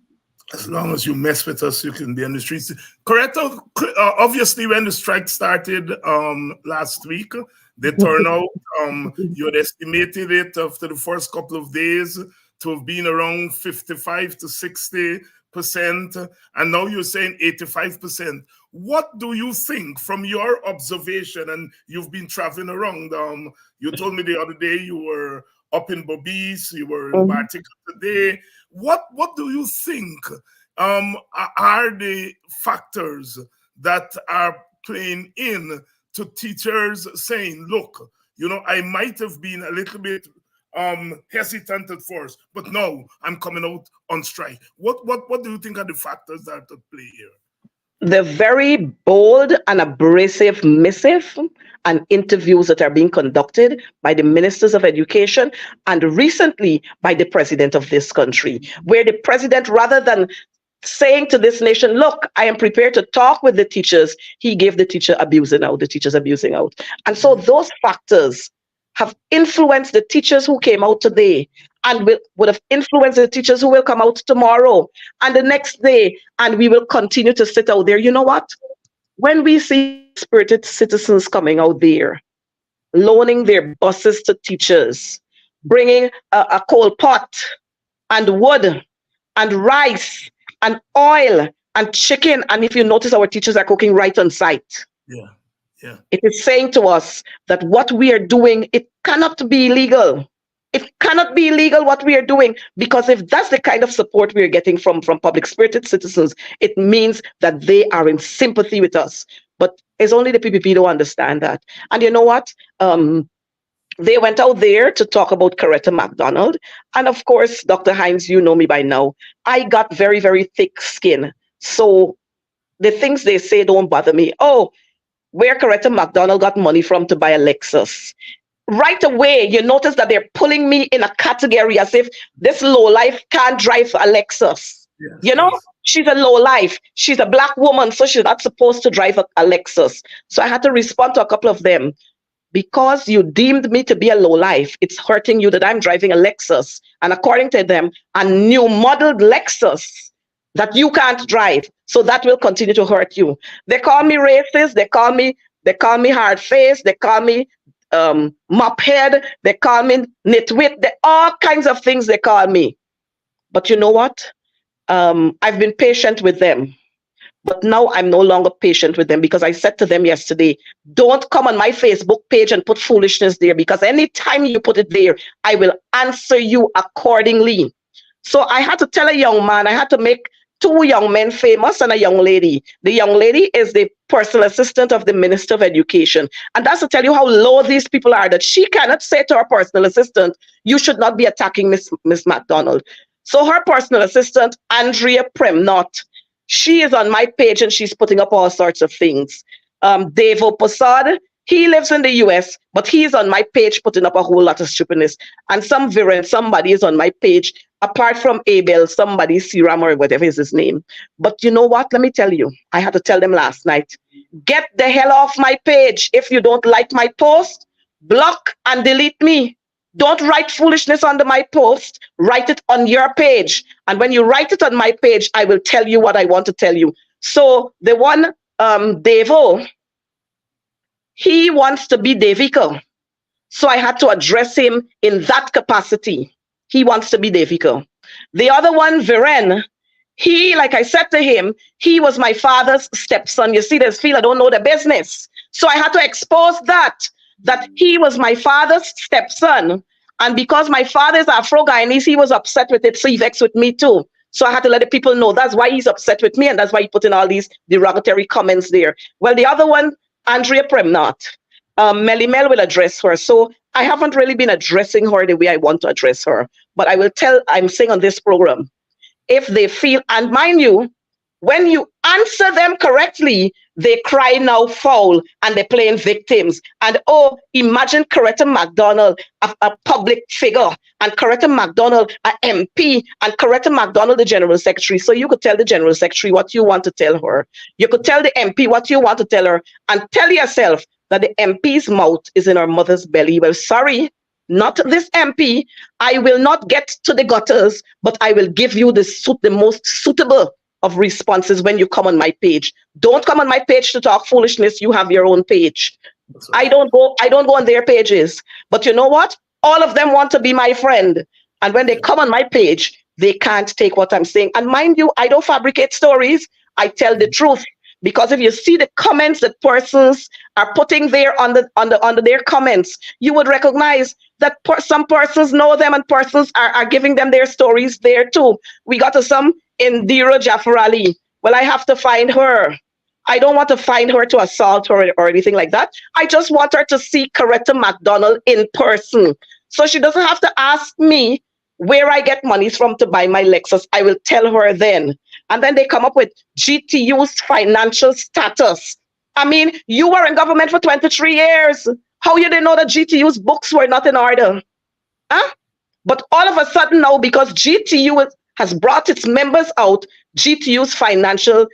Speaker 1: As long as you mess with us, you can be on the streets. Coretta, obviously when the strike started last week, the turnout, you had estimated it after the first couple of days to have been around 55 to 60%, and now you're saying 85%. What do you think from your observation? And you've been traveling around. You told me the other day you were up in Bobis, you were in Bartica today. What do you think are the factors that are playing in to teachers saying, look, I might have been a little bit hesitant at first, but now I'm coming out on strike. What do you think are the factors that are at play here?
Speaker 2: The very bold and abrasive missive and interviews that are being conducted by the ministers of education and recently by the president of this country, where the president, rather than saying to this nation, look, I am prepared to talk with the teachers, he gave the teachers abusing out. And so those factors have influenced the teachers who came out today and would have influenced the teachers who will come out tomorrow and the next day, and we will continue to sit out there. You know what? When we see spirited citizens coming out there, loaning their buses to teachers, bringing a coal pot and wood and rice and oil and chicken, and if you notice, our teachers are cooking right on site.
Speaker 1: Yeah.
Speaker 2: It is saying to us that what we are doing, it cannot be illegal. It cannot be illegal what we are doing, because if that's the kind of support we are getting from public spirited citizens, it means that they are in sympathy with us. But it's only the PPP don't understand that. And you know what? They went out there to talk about Coretta McDonald. And of course, Dr. Hines, you know me by now. I got very, very thick skin. So the things they say don't bother me. Oh, where Coretta McDonald got money from to buy a Lexus. Right away, you notice that they're pulling me in a category as if this lowlife can't drive a Lexus.
Speaker 1: Yes,
Speaker 2: You know,
Speaker 1: yes.
Speaker 2: she's a lowlife. She's a black woman, so she's not supposed to drive a Lexus. So I had to respond to a couple of them. Because you deemed me to be a lowlife, it's hurting you that I'm driving a Lexus. And according to them, a new modeled Lexus that you can't drive. So that will continue to hurt you. They call me racist. They call me hard face. They call me mophead. They call me nitwit. All kinds of things they call me. But you know what? I've been patient with them. But now I'm no longer patient with them because I said to them yesterday, don't come on my Facebook page and put foolishness there, because anytime you put it there, I will answer you accordingly. So I had to tell a young man, I had to make 2 young men famous and a young lady. The young lady is the personal assistant of the Minister of Education. And that's to tell you how low these people are, that she cannot say to her personal assistant, you should not be attacking Miss McDonald. So her personal assistant, Andrea Premnott, she is on my page and she's putting up all sorts of things. Devo Posad, he lives in the US, but he's on my page putting up a whole lot of stupidness. And some Viren, somebody is on my page, apart from Abel, somebody, Siram or whatever is his name. But you know what? Let me tell you, I had to tell them last night, get the hell off my page. If you don't like my post, block and delete me. Don't write foolishness under my post. Write it on your page. And when you write it on my page, I will tell you what I want to tell you. So the one, Devo, he wants to be Devika. So I had to address him in that capacity. He wants to be Devika. The other one, Viren, he, like I said to him, he was my father's stepson. You see, there's feel I don't know the business. So I had to expose that he was my father's stepson. And because my father is Afro-Guyanese, he was upset with it. So he vexed with me too. So I had to let the people know that's why he's upset with me. And that's why he put in all these derogatory comments there. Well, the other one, Andrea Premnott, Melly Mel will address her. So I haven't really been addressing her the way I want to address her. But I will I'm saying on this program, if they feel, and mind you, when you answer them correctly, they cry now foul and they're playing victims. And oh, imagine Coretta McDonald, a public figure, and Coretta McDonald, an MP, and Coretta McDonald, the General Secretary. So you could tell the General Secretary what you want to tell her. You could tell the MP what you want to tell her, and tell yourself that the MP's mouth is in her mother's belly. Well, sorry, not this MP. I will not get to the gutters, but I will give you the most suitable of responses when you come on my page. Don't come on my page to talk foolishness. You have your own page. I don't go on their pages. But you know what? All of them want to be my friend. And when they come on my page, they can't take what I'm saying. And mind you, I don't fabricate stories. I tell the truth. Because if you see the comments that persons are putting there under their comments, you would recognize that some persons know them and persons are giving them their stories there too. We got to some Indira Jafar Ali. Well, I have to find her. I don't want to find her to assault her or anything like that. I just want her to see Coretta McDonald in person. So she doesn't have to ask me where I get monies from to buy my Lexus. I will tell her then. And then they come up with GTU's financial status. I mean, you were in government for 23 years. How you didn't know that GTU's books were not in order? Huh? But all of a sudden now, because GTU has brought its members out, GTU's financial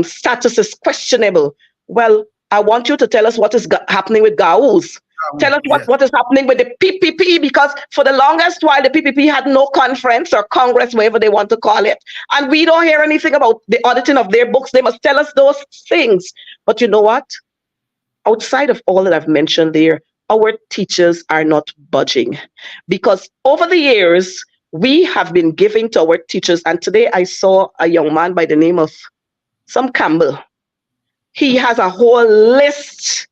Speaker 2: status is questionable. Well, I want you to tell us what is happening with GAUs. Tell us what is happening with the PPP, because for the longest while, the PPP had no conference or congress, whatever they want to call it. And we don't hear anything about the auditing of their books. They must tell us those things. But you know what? Outside of all that I've mentioned there, our teachers are not budging. Because over the years, we have been giving to our teachers. And today I saw a young man by the name of some Campbell. He has a whole list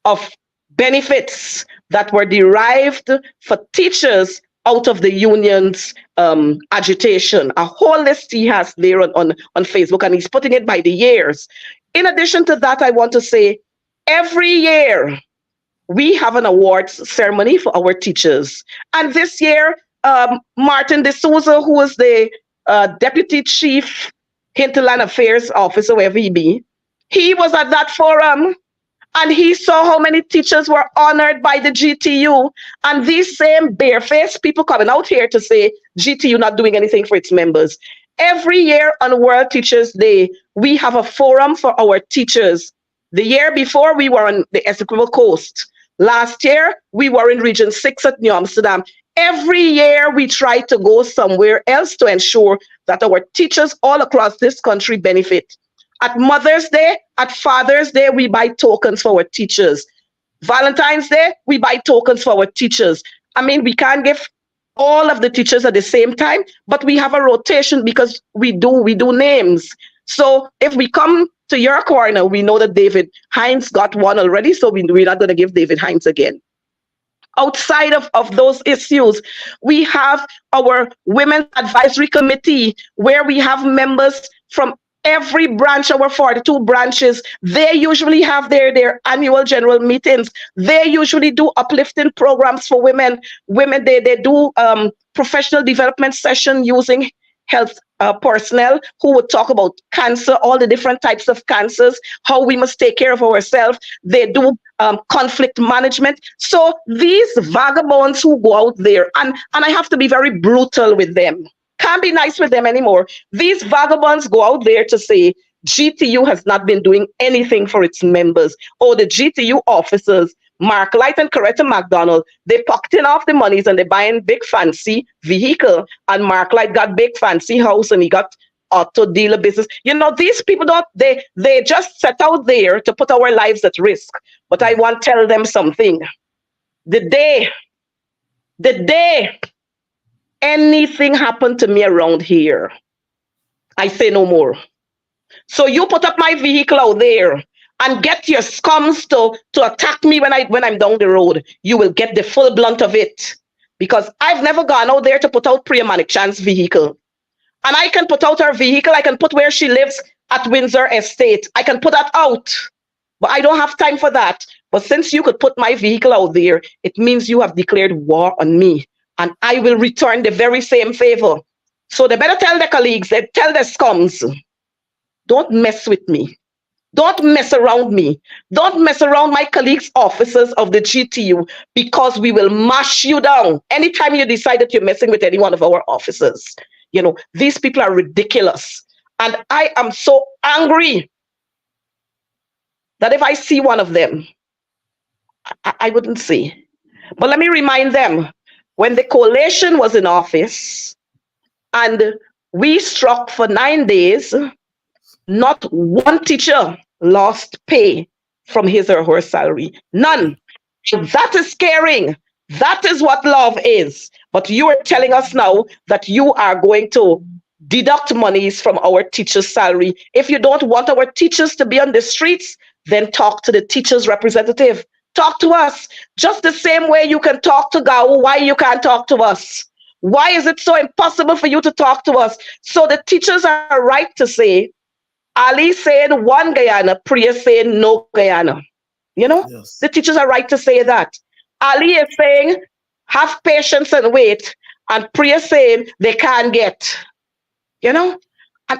Speaker 2: of benefits that were derived for teachers out of the union's agitation. A whole list he has there on Facebook, and he's putting it by the years. In addition to that, I want to say every year we have an awards ceremony for our teachers. And this year, Martin D'Souza, who is the deputy chief Hinterland Affairs Officer, wherever he be. He was at that forum and he saw how many teachers were honored by the GTU. And these same barefaced people coming out here to say GTU not doing anything for its members. Every year on World Teachers Day, we have a forum for our teachers. The year before, we were on the Essequibo Coast. Last year, we were in Region 6 at New Amsterdam. Every year, we try to go somewhere else to ensure that our teachers all across this country benefit. At Mother's Day, at Father's Day, we buy tokens for our teachers. Valentine's Day, we buy tokens for our teachers. I mean, we can't give all of the teachers at the same time, but we have a rotation because we do names. So if we come to your corner, we know that David Hines got one already, so we're not going to give David Hines again. Outside of those issues, we have our Women's Advisory Committee, where we have members from every branch, our 42 branches. They usually have their annual general meetings. They usually do uplifting programs for women. They do professional development session using health personnel who would talk about cancer, all the different types of cancers, how we must take care of ourselves. They do conflict management. So these vagabonds who go out there, and I have to be very brutal with them, can't be nice with them anymore. These vagabonds go out there to say GTU has not been doing anything for its members. Oh, the GTU officers, Mark Light and Coretta McDonald, they pocketing off the monies and they're buying big fancy vehicle. And Mark Light got big fancy house and he got auto dealer business. You know, these people they just set out there to put our lives at risk. But I want to tell them something. The day anything happened to me around here, I say no more. So you put up my vehicle out there and get your scums to attack me when I'm down the road. You will get the full blunt of it. Because I've never gone out there to put out Priya Manikchand's vehicle. And I can put out her vehicle. I can put where she lives at Windsor Estate. I can put that out. But I don't have time for that. But since you could put my vehicle out there, it means you have declared war on me. And I will return the very same favor. So they better tell their colleagues, they tell their scums, don't mess with me. Don't mess around me. Don't mess around my colleagues, officers of the GTU, because we will mash you down anytime you decide that you're messing with any one of our officers. You know, these people are ridiculous. And I am so angry that if I see one of them, I wouldn't see. But let me remind them, when the coalition was in office and we struck for 9 days, not one teacher lost pay from his or her salary. None. That is caring. That is what love is. But you are telling us now that you are going to deduct monies from our teachers' salary. If you don't want our teachers to be on the streets, then talk to the teachers' representative. Talk to us. Just the same way you can talk to Gao, why you can't talk to us? Why is it so impossible for you to talk to us? So the teachers are right to say, Ali saying one Guyana, Priya saying no Guyana. You know, yes. The teachers are right to say that. Ali is saying, have patience and wait. And Priya saying they can't get. You know, and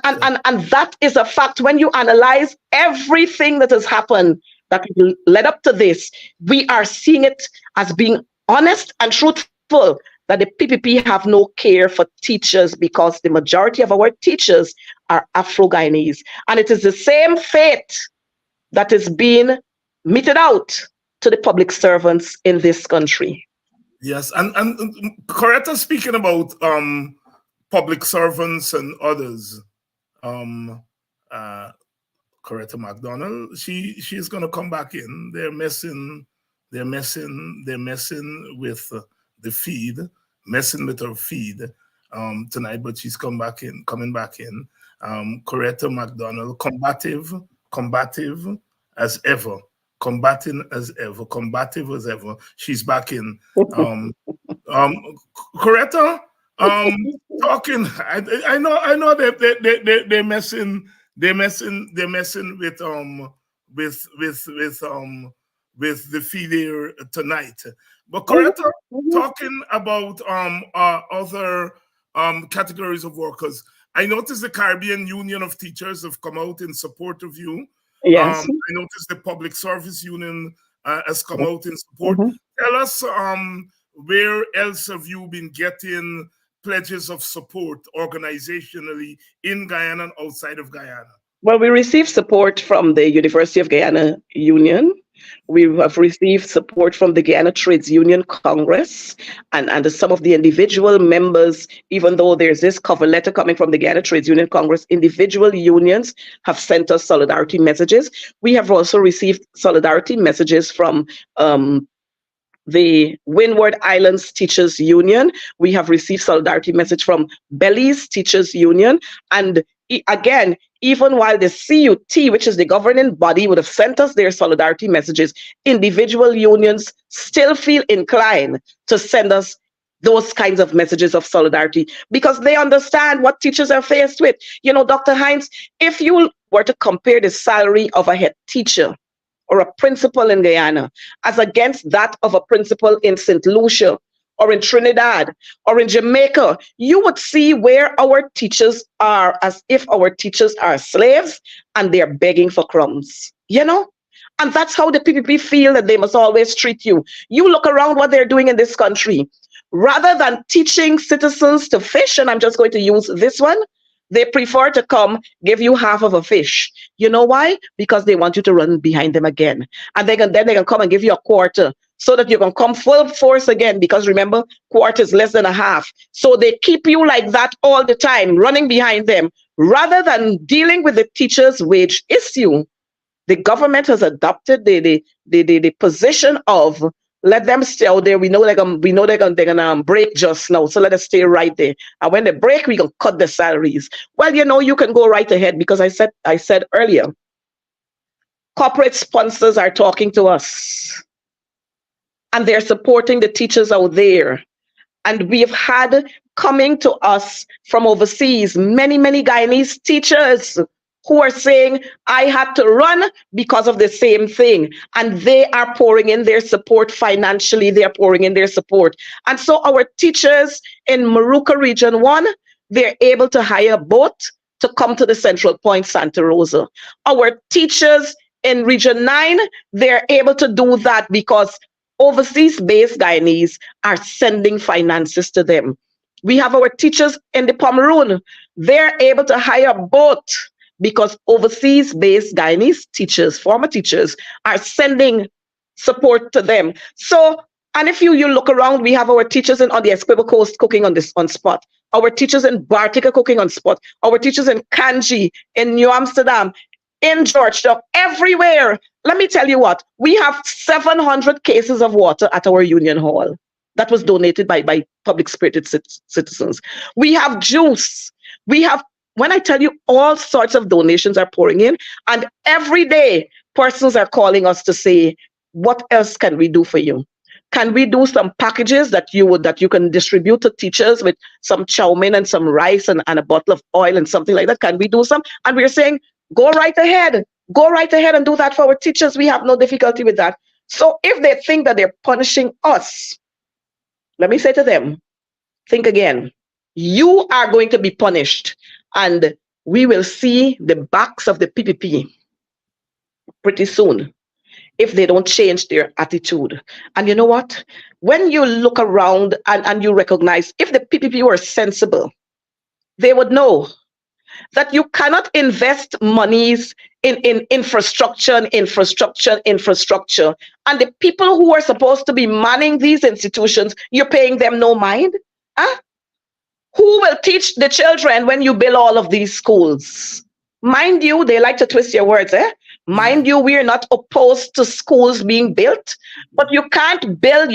Speaker 2: that is a fact. When you analyze everything that has happened that led up to this, we are seeing it as being honest and truthful, that the PPP have no care for teachers because the majority of our teachers are Afro-Guyanese. And it is the same fate that is being meted out to the public servants in this country.
Speaker 1: Yes, and Coretta, speaking about public servants and others, Coretta McDonald, she's going to come back in. They're messing with the feed, messing with her feed tonight, but she's coming back in. Coretta McDonald, combative as ever, combative as ever. She's back in. Coretta, talking. I know that they're messing with the feed here tonight. But Coretta, talking about other categories of workers, I noticed the Caribbean Union of Teachers have come out in support of you.
Speaker 2: Yes.
Speaker 1: I noticed the Public Service Union has come out in support. Tell us, where else have you been getting pledges of support organizationally in Guyana and outside of Guyana?
Speaker 2: Well, we received support from the University of Guyana Union. We have received support from the Guyana Trades Union Congress and some of the individual members, even though there's this cover letter coming from the Guyana Trades Union Congress, individual unions have sent us solidarity messages. We have also received solidarity messages from the Windward Islands Teachers Union. We have received solidarity message from Belize Teachers Union. And again, even while the CUT, which is the governing body, would have sent us their solidarity messages, individual unions still feel inclined to send us those kinds of messages of solidarity because they understand what teachers are faced with. You know, Dr. Hines, if you were to compare the salary of a head teacher or a principal in Guyana as against that of a principal in St. Lucia or in Trinidad or in Jamaica, you would see where our teachers are as if our teachers are slaves and they're begging for crumbs, you know? And that's how the PPP feel that they must always treat you. You look around what they're doing in this country. Rather than teaching citizens to fish, and I'm just going to use this one, they prefer to come give you half of a fish. You know why? Because they want you to run behind them again. And then they can come and give you a quarter so that you can come full force again. Because remember, quarter is less than a half. So they keep you like that all the time, running behind them. Rather than dealing with the teacher's wage issue, the government has adopted the position of let them stay out there. We know they're gonna break just now, so let us stay right there. And when they break, we can cut the salaries. Well, you know, you can go right ahead because I said earlier, corporate sponsors are talking to us, and they're supporting the teachers out there. And we've had coming to us from overseas many Guyanese teachers who are saying, I had to run because of the same thing. And they are pouring in their support financially. They are pouring in their support. And so our teachers in Maruca Region 1, they're able to hire a boat to come to the Central Point, Santa Rosa. Our teachers in Region 9, they're able to do that because overseas-based Guyanese are sending finances to them. We have our teachers in the Pomeroon. They're able to hire a boat because overseas-based Guyanese teachers, former teachers, are sending support to them. So, and if you look around, we have our teachers on the Esquivel Coast cooking on spot. Our teachers in Bartica cooking on spot. Our teachers in Kanji, in New Amsterdam, in Georgetown, everywhere. Let me tell you what, we have 700 cases of water at our Union Hall. That was donated by public-spirited citizens. We have juice. We have, when I tell you, all sorts of donations are pouring in, and every day persons are calling us to say, what else can we do for you? Can we do some packages that you can distribute to teachers with some chow mein and some rice and a bottle of oil and something like that? Can we do some? And we're saying, go right ahead. Go right ahead and do that for our teachers. We have no difficulty with that. So if they think that they're punishing us, let me say to them, think again. You are going to be punished, and we will see the backs of the PPP pretty soon if they don't change their attitude. And you know what? When you look around and you recognize, if the PPP were sensible, they would know that you cannot invest monies in infrastructure. And the people who are supposed to be manning these institutions, you're paying them no mind. Huh? Who will teach the children when you build all of these schools? Mind you, they like to twist your words, eh? Mind you, we are not opposed to schools being built, but you can't build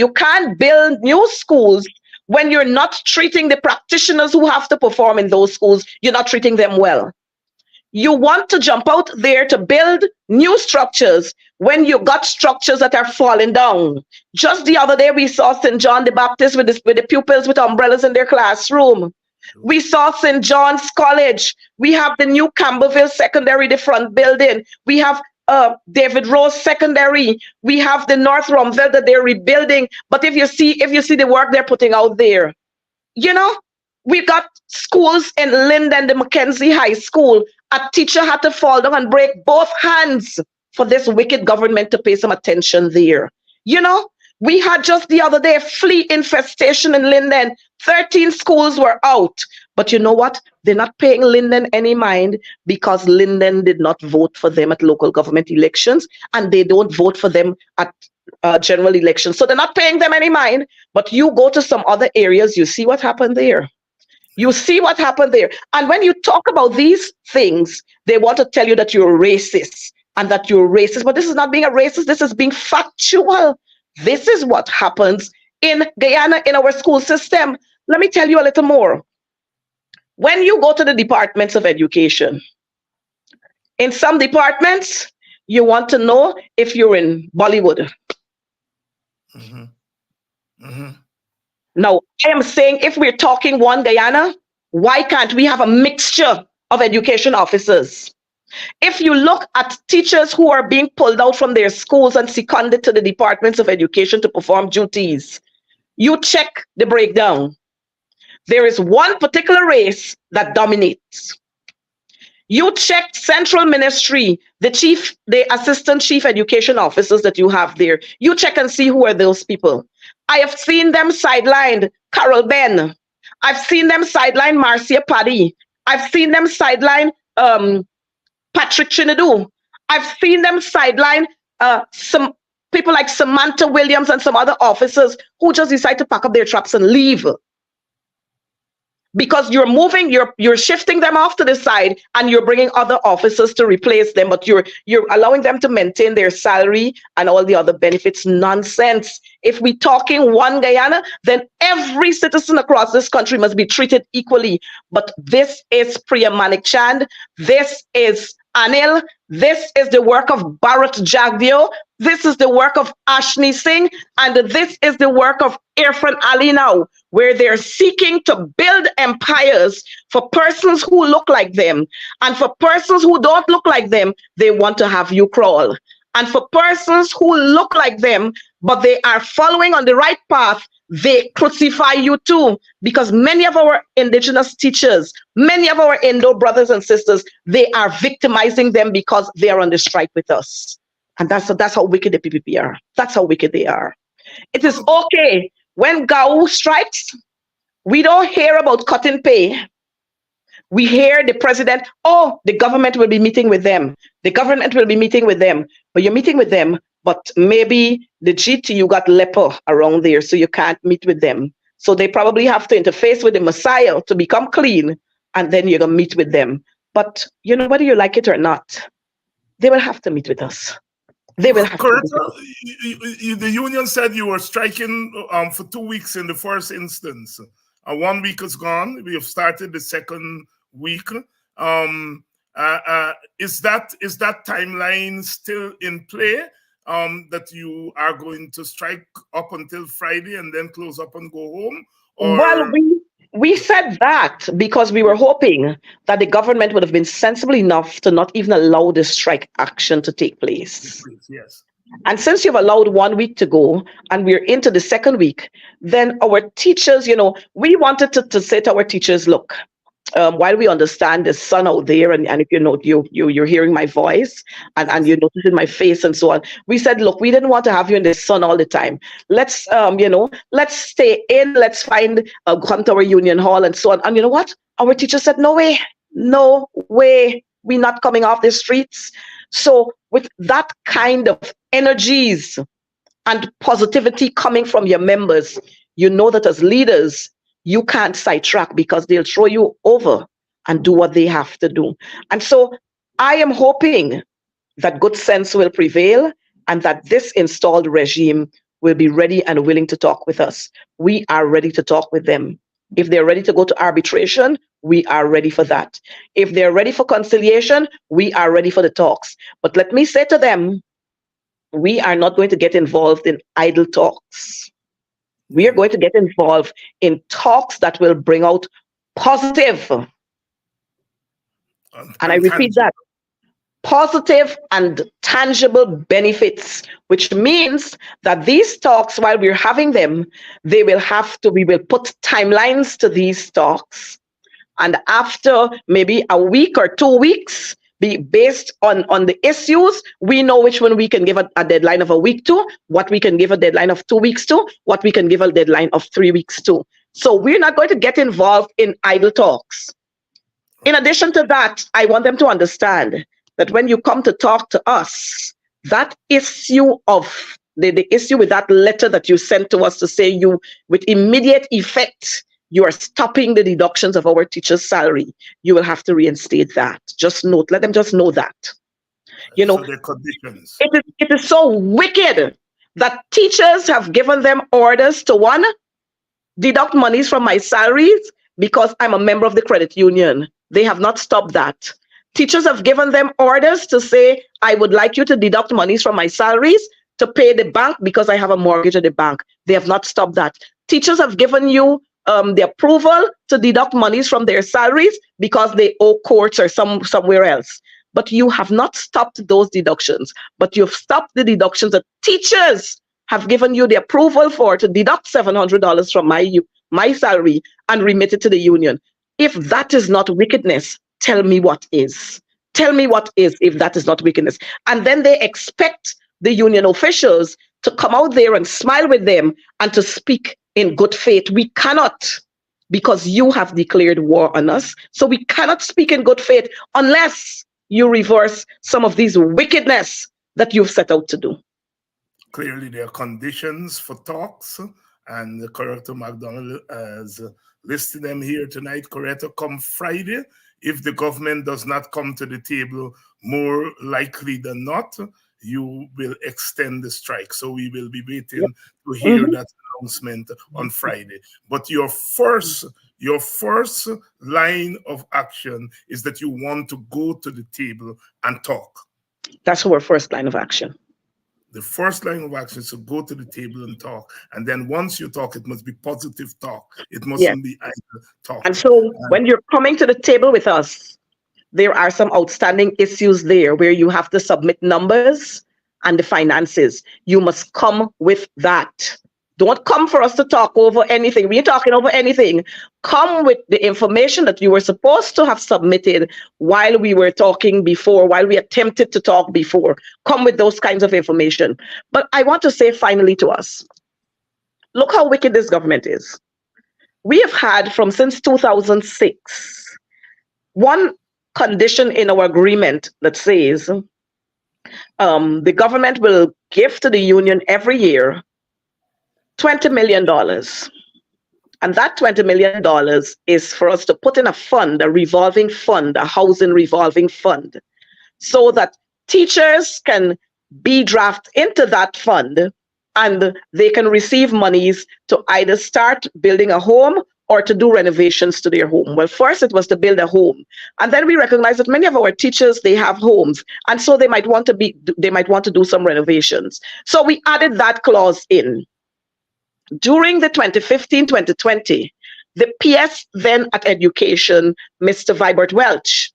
Speaker 2: new schools when you're not treating the practitioners who have to perform in those schools. You're not treating them well. You want to jump out there to build new structures when you got structures that are falling down. Just the other day, we saw St. John the Baptist with the pupils with umbrellas in their classroom. We saw St. John's College. We have the new Camberville Secondary, the front building. We have David Rose Secondary. We have the North Rumville that they're rebuilding. But if you see the work they're putting out there, you know, We got schools in Linden, the Mackenzie High School. A teacher had to fall down and break both hands for this wicked government to pay some attention there. You know, we had just the other day flea infestation in Linden. 13 schools were out. But you know what? They're not paying Linden any mind because Linden did not vote for them at local government elections, and they don't vote for them at general elections. So they're not paying them any mind. But you go to some other areas, you see what happened there. You see what happened there. And when you talk about these things, they want to tell you that you're racist and that you're racist. But this is not being a racist. This is being factual. This is what happens in Guyana, in our school system. Let me tell you a little more. When you go to the departments of education, in some departments, you want to know if you're in Bollywood.
Speaker 1: Mm-hmm. Mm-hmm.
Speaker 2: Now, I am saying if we're talking one Guyana, why can't we have a mixture of education officers? If you look at teachers who are being pulled out from their schools and seconded to the departments of education to perform duties, you check the breakdown. There is one particular race that dominates. You check central ministry, the assistant chief education officers that you have there. You check and see who are those people. I have seen them sidelined Carol Ben. I've seen them sideline Marcia Paddy. I've seen them sideline Patrick Chinadu. I've seen them sideline some people like Samantha Williams and some other officers who just decide to pack up their traps and leave. Because you're moving, you're shifting them off to the side, and you're bringing other officers to replace them, but you're allowing them to maintain their salary and all the other benefits. Nonsense. If we're talking one Guyana, then every citizen across this country must be treated equally. But this is Priya Manik Chand. This is Anil. This is the work of Bharat Jagdeo. This is the work of Ashni Singh. And this is the work of Irfan Ali now, where they're seeking to build empires for persons who look like them. And for persons who don't look like them, they want to have you crawl. And for persons who look like them, but they are following on the right path, they crucify you too. Because many of our indigenous teachers, many of our Indo brothers and sisters, they are victimizing them because they are on the strike with us. And that's how wicked the PPP are. That's how wicked they are. It is okay when GAU strikes, we don't hear about cutting pay. We hear the president, oh, the government will be meeting with them. The government will be meeting with them. But you're meeting with them, but maybe the GTU got leper around there, so you can't meet with them. So they probably have to interface with the Messiah to become clean, and then you're going to meet with them. But you know, whether you like it or not, they will have to meet with us. They will have
Speaker 1: Coretta,
Speaker 2: to.
Speaker 1: the union said you were striking for 2 weeks in the first instance. 1 week is gone. We have started the second week. Is that timeline still in play? That you are going to strike up until Friday and then close up and go home? Or...
Speaker 2: Well, we said that because we were hoping that the government would have been sensible enough to not even allow the strike action to take place.
Speaker 1: Yes.
Speaker 2: And since you've allowed 1 week to go and we're into the second week, then our teachers, we wanted to say to our teachers, look, while we understand the sun out there, and if you're hearing my voice and you're noticing my face and so on, we said, look, we didn't want to have you in the sun all the time. Let's let's stay in, let's come to our union hall and so on. And you know what? Our teacher said, no way, we're not coming off the streets. So with that kind of energies and positivity coming from your members, you know that as leaders, you can't sidetrack because they'll throw you over and do what they have to do. And so I am hoping that good sense will prevail and that this installed regime will be ready and willing to talk with us. We are ready to talk with them. If they're ready to go to arbitration, we are ready for that. If they're ready for conciliation, we are ready for the talks. But let me say to them, we are not going to get involved in idle talks. We are going to get involved in talks that will bring out positive, and I repeat that, positive and tangible benefits, which means that these talks, while we're having them, we will put timelines to these talks. And after maybe a week or 2 weeks, based on the issues, we know which one we can give a deadline of a week to, what we can give a deadline of 2 weeks to, what we can give a deadline of 3 weeks to. So we're not going to get involved in idle talks. In addition to that, I want them to understand that when you come to talk to us, that issue of the issue with that letter that you sent to us to say you, with immediate effect, you are stopping the deductions of our teachers' salary, you will have to reinstate that. Just note, let them just know that. You know,
Speaker 1: so the conditions.
Speaker 2: It is so wicked that teachers have given them orders to, one, deduct monies from my salaries because I'm a member of the credit union. They have not stopped that. Teachers have given them orders to say, I would like you to deduct monies from my salaries to pay the bank because I have a mortgage at the bank. They have not stopped that. Teachers have given you the approval to deduct monies from their salaries because they owe courts or somewhere else. But you have not stopped those deductions, but you've stopped the deductions that teachers have given you the approval for to deduct $700 from my salary and remit it to the union. If that is not wickedness, tell me what is. Tell me what is if that is not wickedness. And then they expect the union officials to come out there and smile with them and to speak in good faith. We cannot, because you have declared war on us. So we cannot speak in good faith unless you reverse some of these wickedness that you've set out to do.
Speaker 1: Clearly, there are conditions for talks, and Coretta McDonald has listed them here tonight. Coretta, come Friday, if the government does not come to the table, more likely than not, you will extend the strike. So we will be waiting to hear that announcement on Friday. But your first line of action is that you want to go to the table and talk.
Speaker 2: That's our first line of action.
Speaker 1: The first line of action is to go to the table and talk. And then once you talk, it must be positive talk. It mustn't be idle talk.
Speaker 2: And so when you're coming to the table with us, there are some outstanding issues there where you have to submit numbers and the finances. You must come with that. Don't come for us to talk over anything. We ain't talking over anything. Come with the information that you were supposed to have submitted while we were talking before, while we attempted to talk before. Come with those kinds of information. But I want to say finally to us, look how wicked this government is. We have had since 2006, one condition in our agreement that says the government will give to the union every year $20 million. And that $20 million is for us to put in a fund, a revolving fund, a housing revolving fund, so that teachers can be drafted into that fund and they can receive monies to either start building a home or to do renovations to their home. Well, first it was to build a home. And then we recognize that many of our teachers, they have homes. And so they might want to do some renovations. So we added that clause in. During the 2015-2020, the PS then at Education, Mr. Vibert Welch,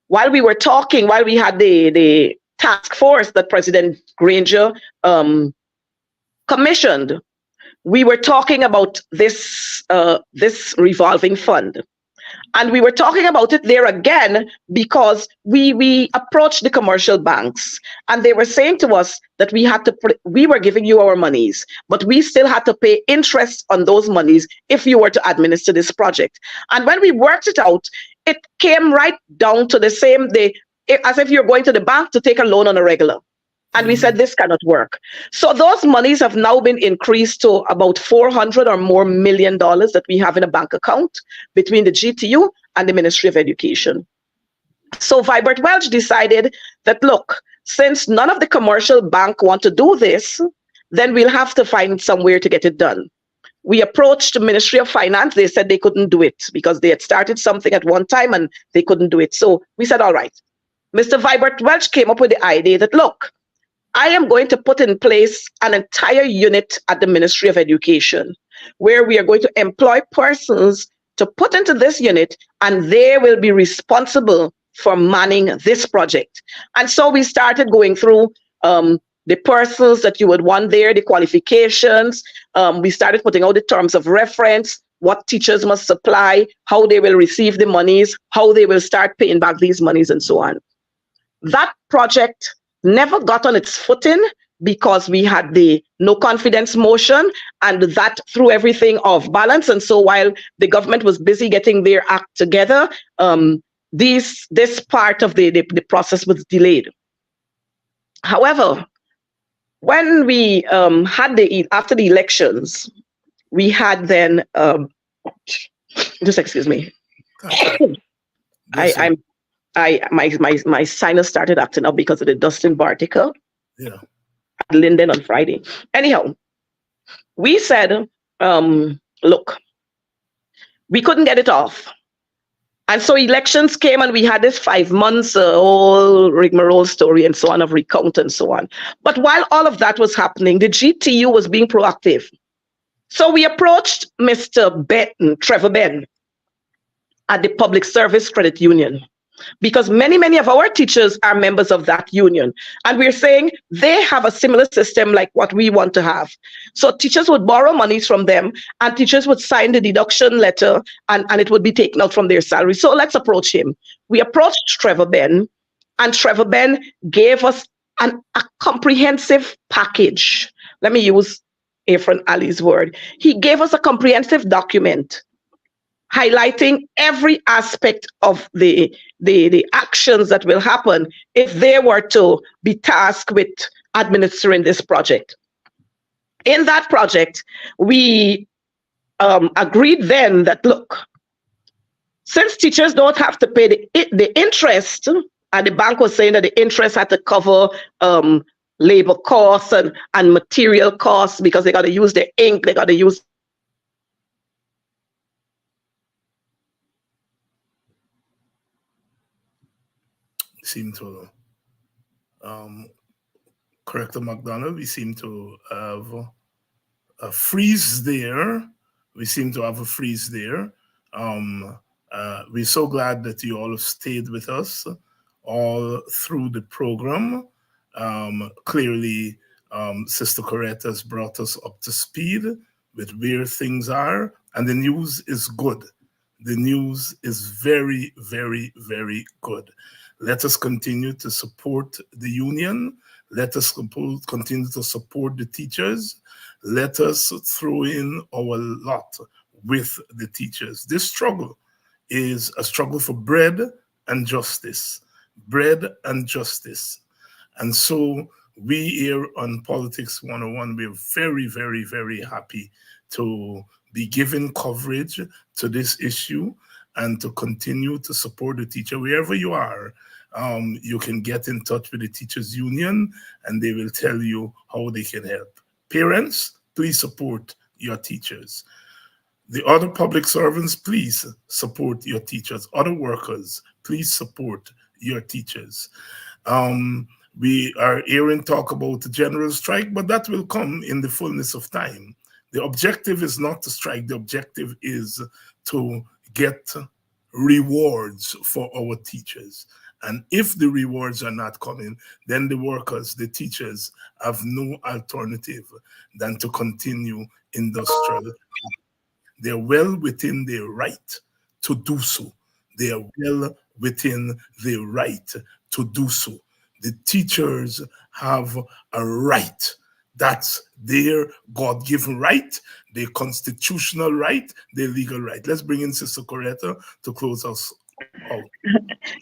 Speaker 2: while we had the task force that President Granger commissioned, we were talking about this revolving fund. And we were talking about it there again because we approached the commercial banks and they were saying to us that we were giving you our monies, but we still had to pay interest on those monies if you were to administer this project. And when we worked it out, it came right down to the same day as if you're going to the bank to take a loan on a regular. And we said, this cannot work. So those monies have now been increased to about $400 or more million that we have in a bank account between the GTU and the Ministry of Education. So Vibert Welch decided that, look, since none of the commercial bank want to do this, then we'll have to find somewhere to get it done. We approached the Ministry of Finance. They said they couldn't do it because they had started something at one time and they couldn't do it. So we said, all right. Mr. Vibert Welch came up with the idea that, look, I am going to put in place an entire unit at the Ministry of Education where we are going to employ persons to put into this unit, and they will be responsible for manning this project. And so we started going through the persons that you would want there, the qualifications. We started putting out the terms of reference, what teachers must supply, how they will receive the monies, how they will start paying back these monies, and so on. That project never got on its footing because we had the no confidence motion, and that threw everything off balance. And so while the government was busy getting their act together, this part of the process was delayed. However, when we had after the elections, we had then just excuse me. My sinus started acting up because of the Dustin Bartica.
Speaker 1: Yeah.
Speaker 2: At Linden on Friday. Anyhow, we said, look, we couldn't get it off. And so elections came and we had this 5 months whole rigmarole story and so on of recount and so on. But while all of that was happening, the GTU was being proactive. So we approached Mr. Trevor Ben at the Public Service Credit Union, because many of our teachers are members of that union. And we're saying they have a similar system like what we want to have. So teachers would borrow monies from them and teachers would sign the deduction letter and it would be taken out from their salary. So let's approach him. We approached Trevor Ben, and Trevor Ben gave us a comprehensive package. Let me use Efren Ali's word. He gave us a comprehensive document highlighting every aspect of the actions that will happen if they were to be tasked with administering this project. In that project, we agreed then that, look, since teachers don't have to pay the interest, and the bank was saying that the interest had to cover labor costs and material costs because they got to use their ink, they got to use
Speaker 1: seem to Coretta McDonald, we seem to have a freeze there. We're so glad that you all have stayed with us all through the program. Clearly, Sister Coretta has brought us up to speed with where things are, and the news is good. The news is very, very, very good. Let us continue to support the union. Let us continue to support the teachers. Let us throw in our lot with the teachers. This struggle is a struggle for bread and justice. Bread and justice. And so we here on Politics 101, we're very, very, very happy to be giving coverage to this issue and to continue to support the teacher wherever you are. You can get in touch with the Teachers Union and they will tell you how they can help. Parents, please support your teachers. The other public servants, please support your teachers. Other workers, please support your teachers. We are hearing talk about the general strike, but that will come in the fullness of time. The objective is not to strike. The objective is to get rewards for our teachers. And if the rewards are not coming, then the workers, the teachers, have no alternative than to continue industrial. They're well within their right to do so. They are well within their right to do so. The teachers have a right. That's their God-given right, their constitutional right, their legal right. Let's bring in Sister Coretta to close us out.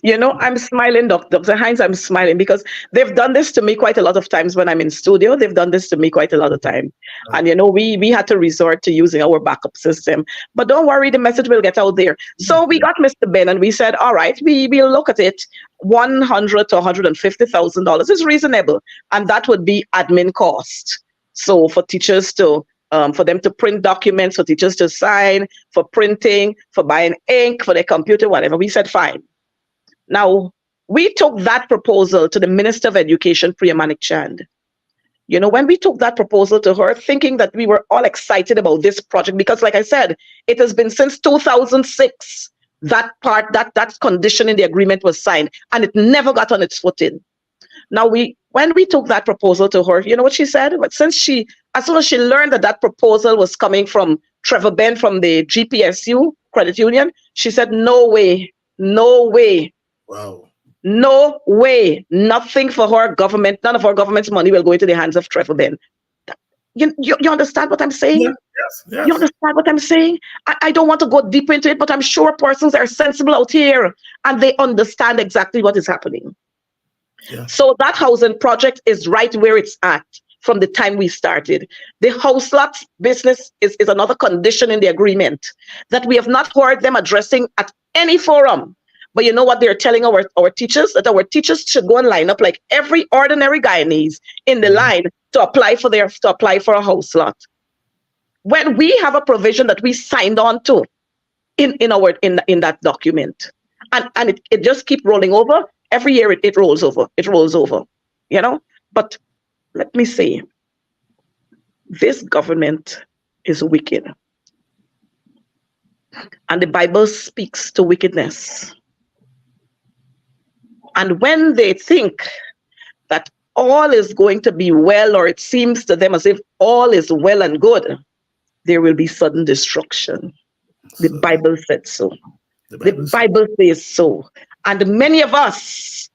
Speaker 2: You know, I'm smiling, Dr. Hines, I'm smiling because they've done this to me quite a lot of times when I'm in studio. They've done this to me quite a lot of time. And, you know, we had to resort to using our backup system. But don't worry, the message will get out there. So we got Mr. Ben and we said, all right, we'll look at it. $100,000 to $150,000 is reasonable. And that would be admin cost. So for teachers to for them to print documents, for teachers to sign, for printing, for buying ink, for their computer, whatever. We said, fine. Now, we took that proposal to the Minister of Education, Priya Manik Chand. You know, when we took that proposal to her, thinking that we were all excited about this project, because like I said, it has been since 2006 that part, that condition in the agreement was signed, and it never got on its footing. Now, when we took that proposal to her, you know what she said? But as soon as she learned that proposal was coming from Trevor Ben from the GPSU credit union, she said, "No way, no way,
Speaker 1: Wow,
Speaker 2: no way, nothing for her government. None of our government's money will go into the hands of Trevor Ben." You understand what I'm saying?
Speaker 1: yeah, yes,
Speaker 2: You understand what I'm saying? I don't want to go deep into it, but I'm sure persons are sensible out here and they understand exactly what is happening.
Speaker 1: yeah.
Speaker 2: So that housing project is right where it's at from the time we started. The house lots business is another condition in the agreement that we have not heard them addressing at any forum. But you know what they're telling our teachers? That our teachers should go and line up like every ordinary Guyanese in the line to apply for a house lot. When we have a provision that we signed on to in that document, and it just keep rolling over. Every year it rolls over. It rolls over. You know? But let me say, this government is wicked. And the Bible speaks to wickedness. And when they think that all is going to be well, or it seems to them as if all is well and good, there will be sudden destruction. The Bible said so. The Bible says so. And many of us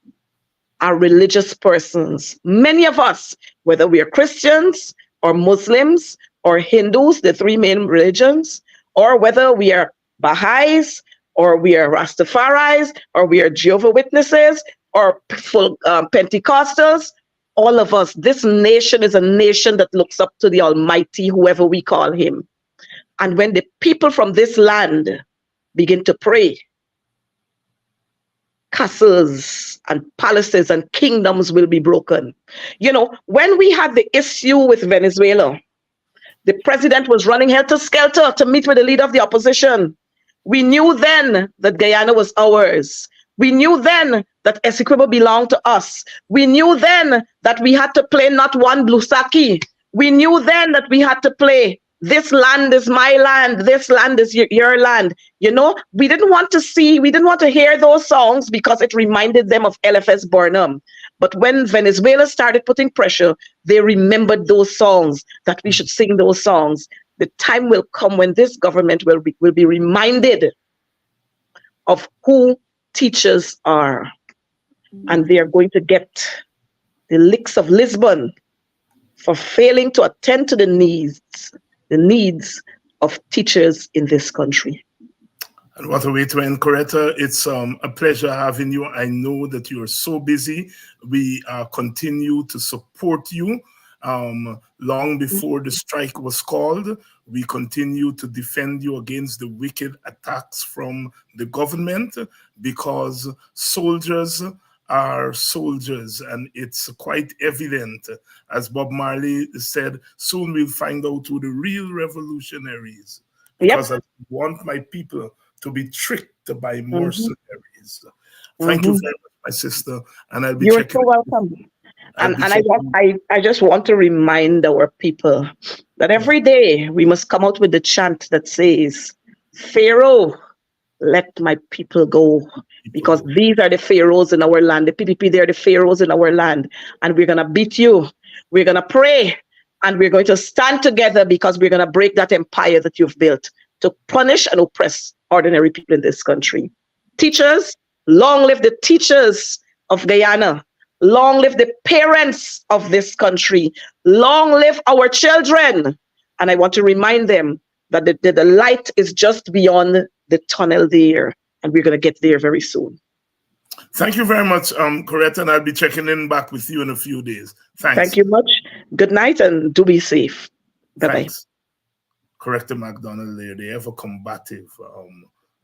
Speaker 2: are religious persons. Many of us, whether we are Christians or Muslims or Hindus, the three main religions, or whether we are Baha'is or we are Rastafaris or we are Jehovah's Witnesses or Pentecostals, all of us, this nation is a nation that looks up to the Almighty, whoever we call him. And when the people from this land begin to pray, castles and palaces and kingdoms will be broken. You know, when we had the issue with Venezuela, the president was running helter-skelter to meet with the leader of the opposition. We knew then that Guyana was ours. We knew then that Essequibo belonged to us. We knew then that we had to play not one Blusaki. We knew then that we had to play this land is my land, this land is your land. You know, we didn't want to hear those songs because it reminded them of LFS Burnham. But when Venezuela started putting pressure, they remembered those songs, that we should sing those songs. The time will come when this government will be reminded of who teachers are. And they are going to get the licks of Lisbon for failing to attend to the needs of teachers in this country.
Speaker 1: And what a way to end, Coretta. It's a pleasure having you. I know that you are so busy. We continue to support you. Long before the strike was called, we continue to defend you against the wicked attacks from the government, because soldiers are soldiers, and it's quite evident, as Bob Marley said, soon we'll find out who the real revolutionaries, because I want my people to be tricked by mercenaries. Thank you very much, my sister, and I'll be
Speaker 2: You're so welcome. And I just want to remind our people that every day we must come out with the chant that says, Pharaoh, let my people go, because these are the pharaohs in our land. The PDP, they're the pharaohs in our land, and we're going to beat you. We're going to pray, and we're going to stand together, because we're going to break that empire that you've built to punish and oppress ordinary people in this country. Teachers, long live the teachers of Guyana. Long live the parents of this country. Long live our children. And I want to remind them that the light is just beyond the tunnel there, and we're going to get there very soon.
Speaker 1: Thank you very much, Coretta, and I'll be checking in back with you in a few days. Thanks.
Speaker 2: Thank you much. Good night, and do be safe. Bye-bye.
Speaker 1: Thanks. Coretta McDonald there, the ever combative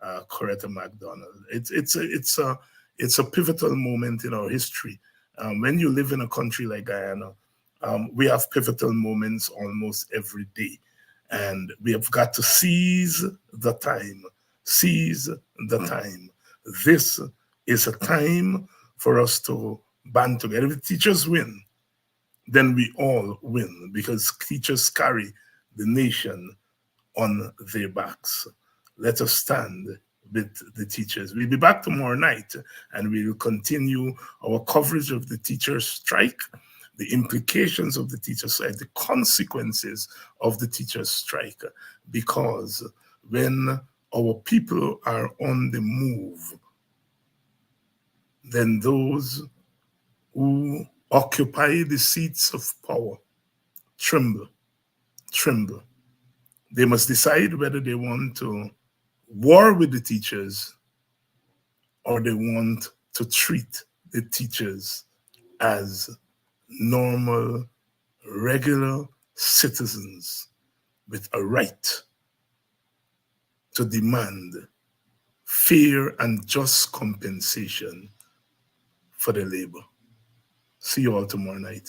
Speaker 1: Coretta McDonald. It's a pivotal moment in our history. When you live in a country like Guyana, we have pivotal moments almost every day. And we have got to seize the time. Seize the time. This is a time for us to band together. If the teachers win, then we all win, because teachers carry the nation on their backs. Let us stand with the teachers. We'll be back tomorrow night, and we will continue our coverage of the teachers' strike, the implications of the teachers' strike, the consequences of the teachers' strike, because when our people are on the move, then those who occupy the seats of power tremble. They must decide whether they want to war with the teachers or they want to treat the teachers as normal, regular citizens with a right to demand fair and just compensation for their labor. See you all tomorrow night.